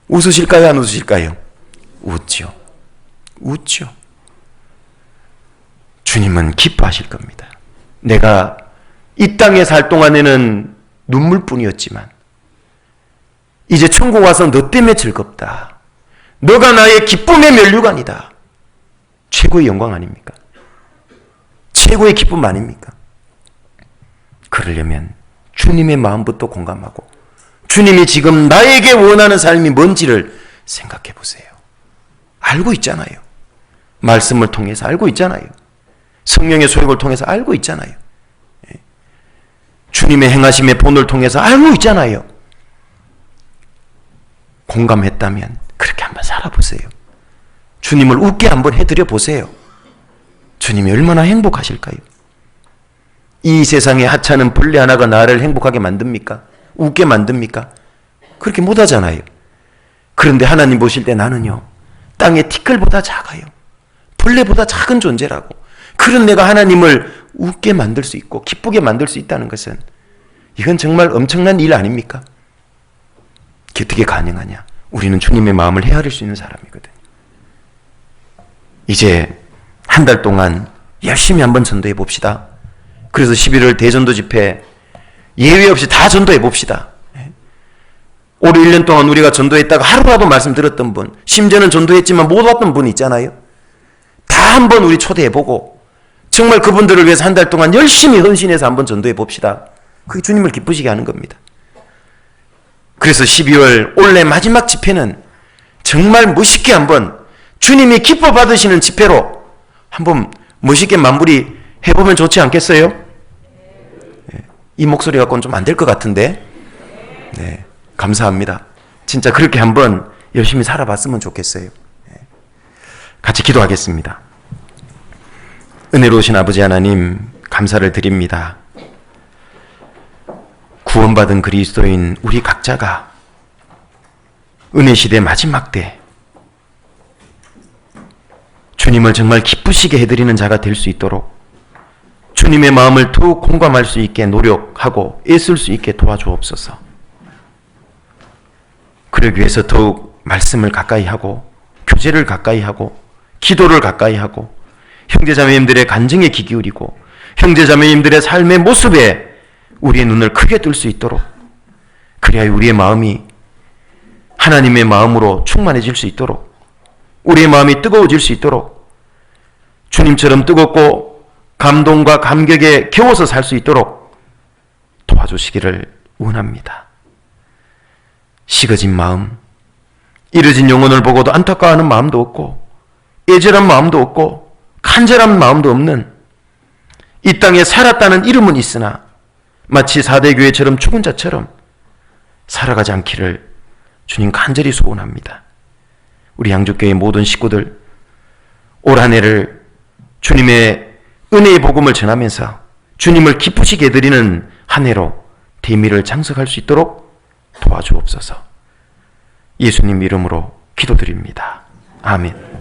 웃으실까요? 안 웃으실까요? 웃죠. 웃죠. 주님은 기뻐하실 겁니다. 내가 이 땅에 살 동안에는 눈물뿐이었지만 이제 천국 와서 너 때문에 즐겁다. 너가 나의 기쁨의 면류관이다. 최고의 영광 아닙니까? 최고의 기쁨 아닙니까? 그러려면 주님의 마음부터 공감하고 주님이 지금 나에게 원하는 삶이 뭔지를 생각해 보세요. 알고 있잖아요. 말씀을 통해서 알고 있잖아요. 성령의 소욕을 통해서 알고 있잖아요. 주님의 행하심의 본을 통해서 알고 있잖아요. 공감했다면 그렇게 한번 살아보세요. 주님을 웃게 한번 해드려 보세요. 주님이 얼마나 행복하실까요? 이 세상의 하찮은 벌레 하나가 나를 행복하게 만듭니까? 웃게 만듭니까? 그렇게 못하잖아요. 그런데 하나님 보실 때 나는요, 땅의 티끌보다 작아요. 벌레보다 작은 존재라고. 그런 내가 하나님을 웃게 만들 수 있고 기쁘게 만들 수 있다는 것은 이건 정말 엄청난 일 아닙니까? 어떻게 가능하냐? 우리는 주님의 마음을 헤아릴 수 있는 사람이거든요. 이제 한 달 동안 열심히 한번 전도해 봅시다. 그래서 11월 대전도 집회 예외 없이 다 전도해 봅시다. 올해 1년 동안 우리가 전도했다가 하루라도 말씀 들었던 분, 심지어는 전도했지만 못 왔던 분 있잖아요. 다 한번 우리 초대해보고 정말 그분들을 위해서 한 달 동안 열심히 헌신해서 한번 전도해 봅시다. 그게 주님을 기쁘시게 하는 겁니다. 그래서 12월 올해 마지막 집회는 정말 멋있게 한번 주님이 기뻐 받으시는 집회로 한번 멋있게 마무리 해보면 좋지 않겠어요? 이 목소리 갖고는 좀 안 될 것 같은데. 네, 감사합니다. 진짜 그렇게 한번 열심히 살아봤으면 좋겠어요. 같이 기도하겠습니다. 은혜로우신 아버지 하나님, 감사를 드립니다. 구원받은 그리스도인 우리 각자가 은혜시대 마지막 때 주님을 정말 기쁘시게 해드리는 자가 될 수 있도록 주님의 마음을 더욱 공감할 수 있게 노력하고 애쓸 수 있게 도와주옵소서. 그러기 위해서 더욱 말씀을 가까이 하고 교제를 가까이 하고 기도를 가까이 하고 형제자매님들의 간증에 귀 기울이고 형제자매님들의 삶의 모습에 우리의 눈을 크게 뜰 수 있도록, 그래야 우리의 마음이 하나님의 마음으로 충만해질 수 있도록, 우리의 마음이 뜨거워질 수 있도록, 주님처럼 뜨겁고 감동과 감격에 겨워서 살 수 있도록 도와주시기를 원합니다. 식어진 마음, 이뤄진 영혼을 보고도 안타까워하는 마음도 없고 애절한 마음도 없고 간절한 마음도 없는, 이 땅에 살았다는 이름은 있으나 마치 4대 교회처럼 죽은 자처럼 살아가지 않기를 주님 간절히 소원합니다. 우리 양주교회 모든 식구들 올 한 해를 주님의 은혜의 복음을 전하면서 주님을 기쁘시게 해드리는 한 해로 대미를 장석할 수 있도록 도와주옵소서. 예수님 이름으로 기도드립니다. 아멘.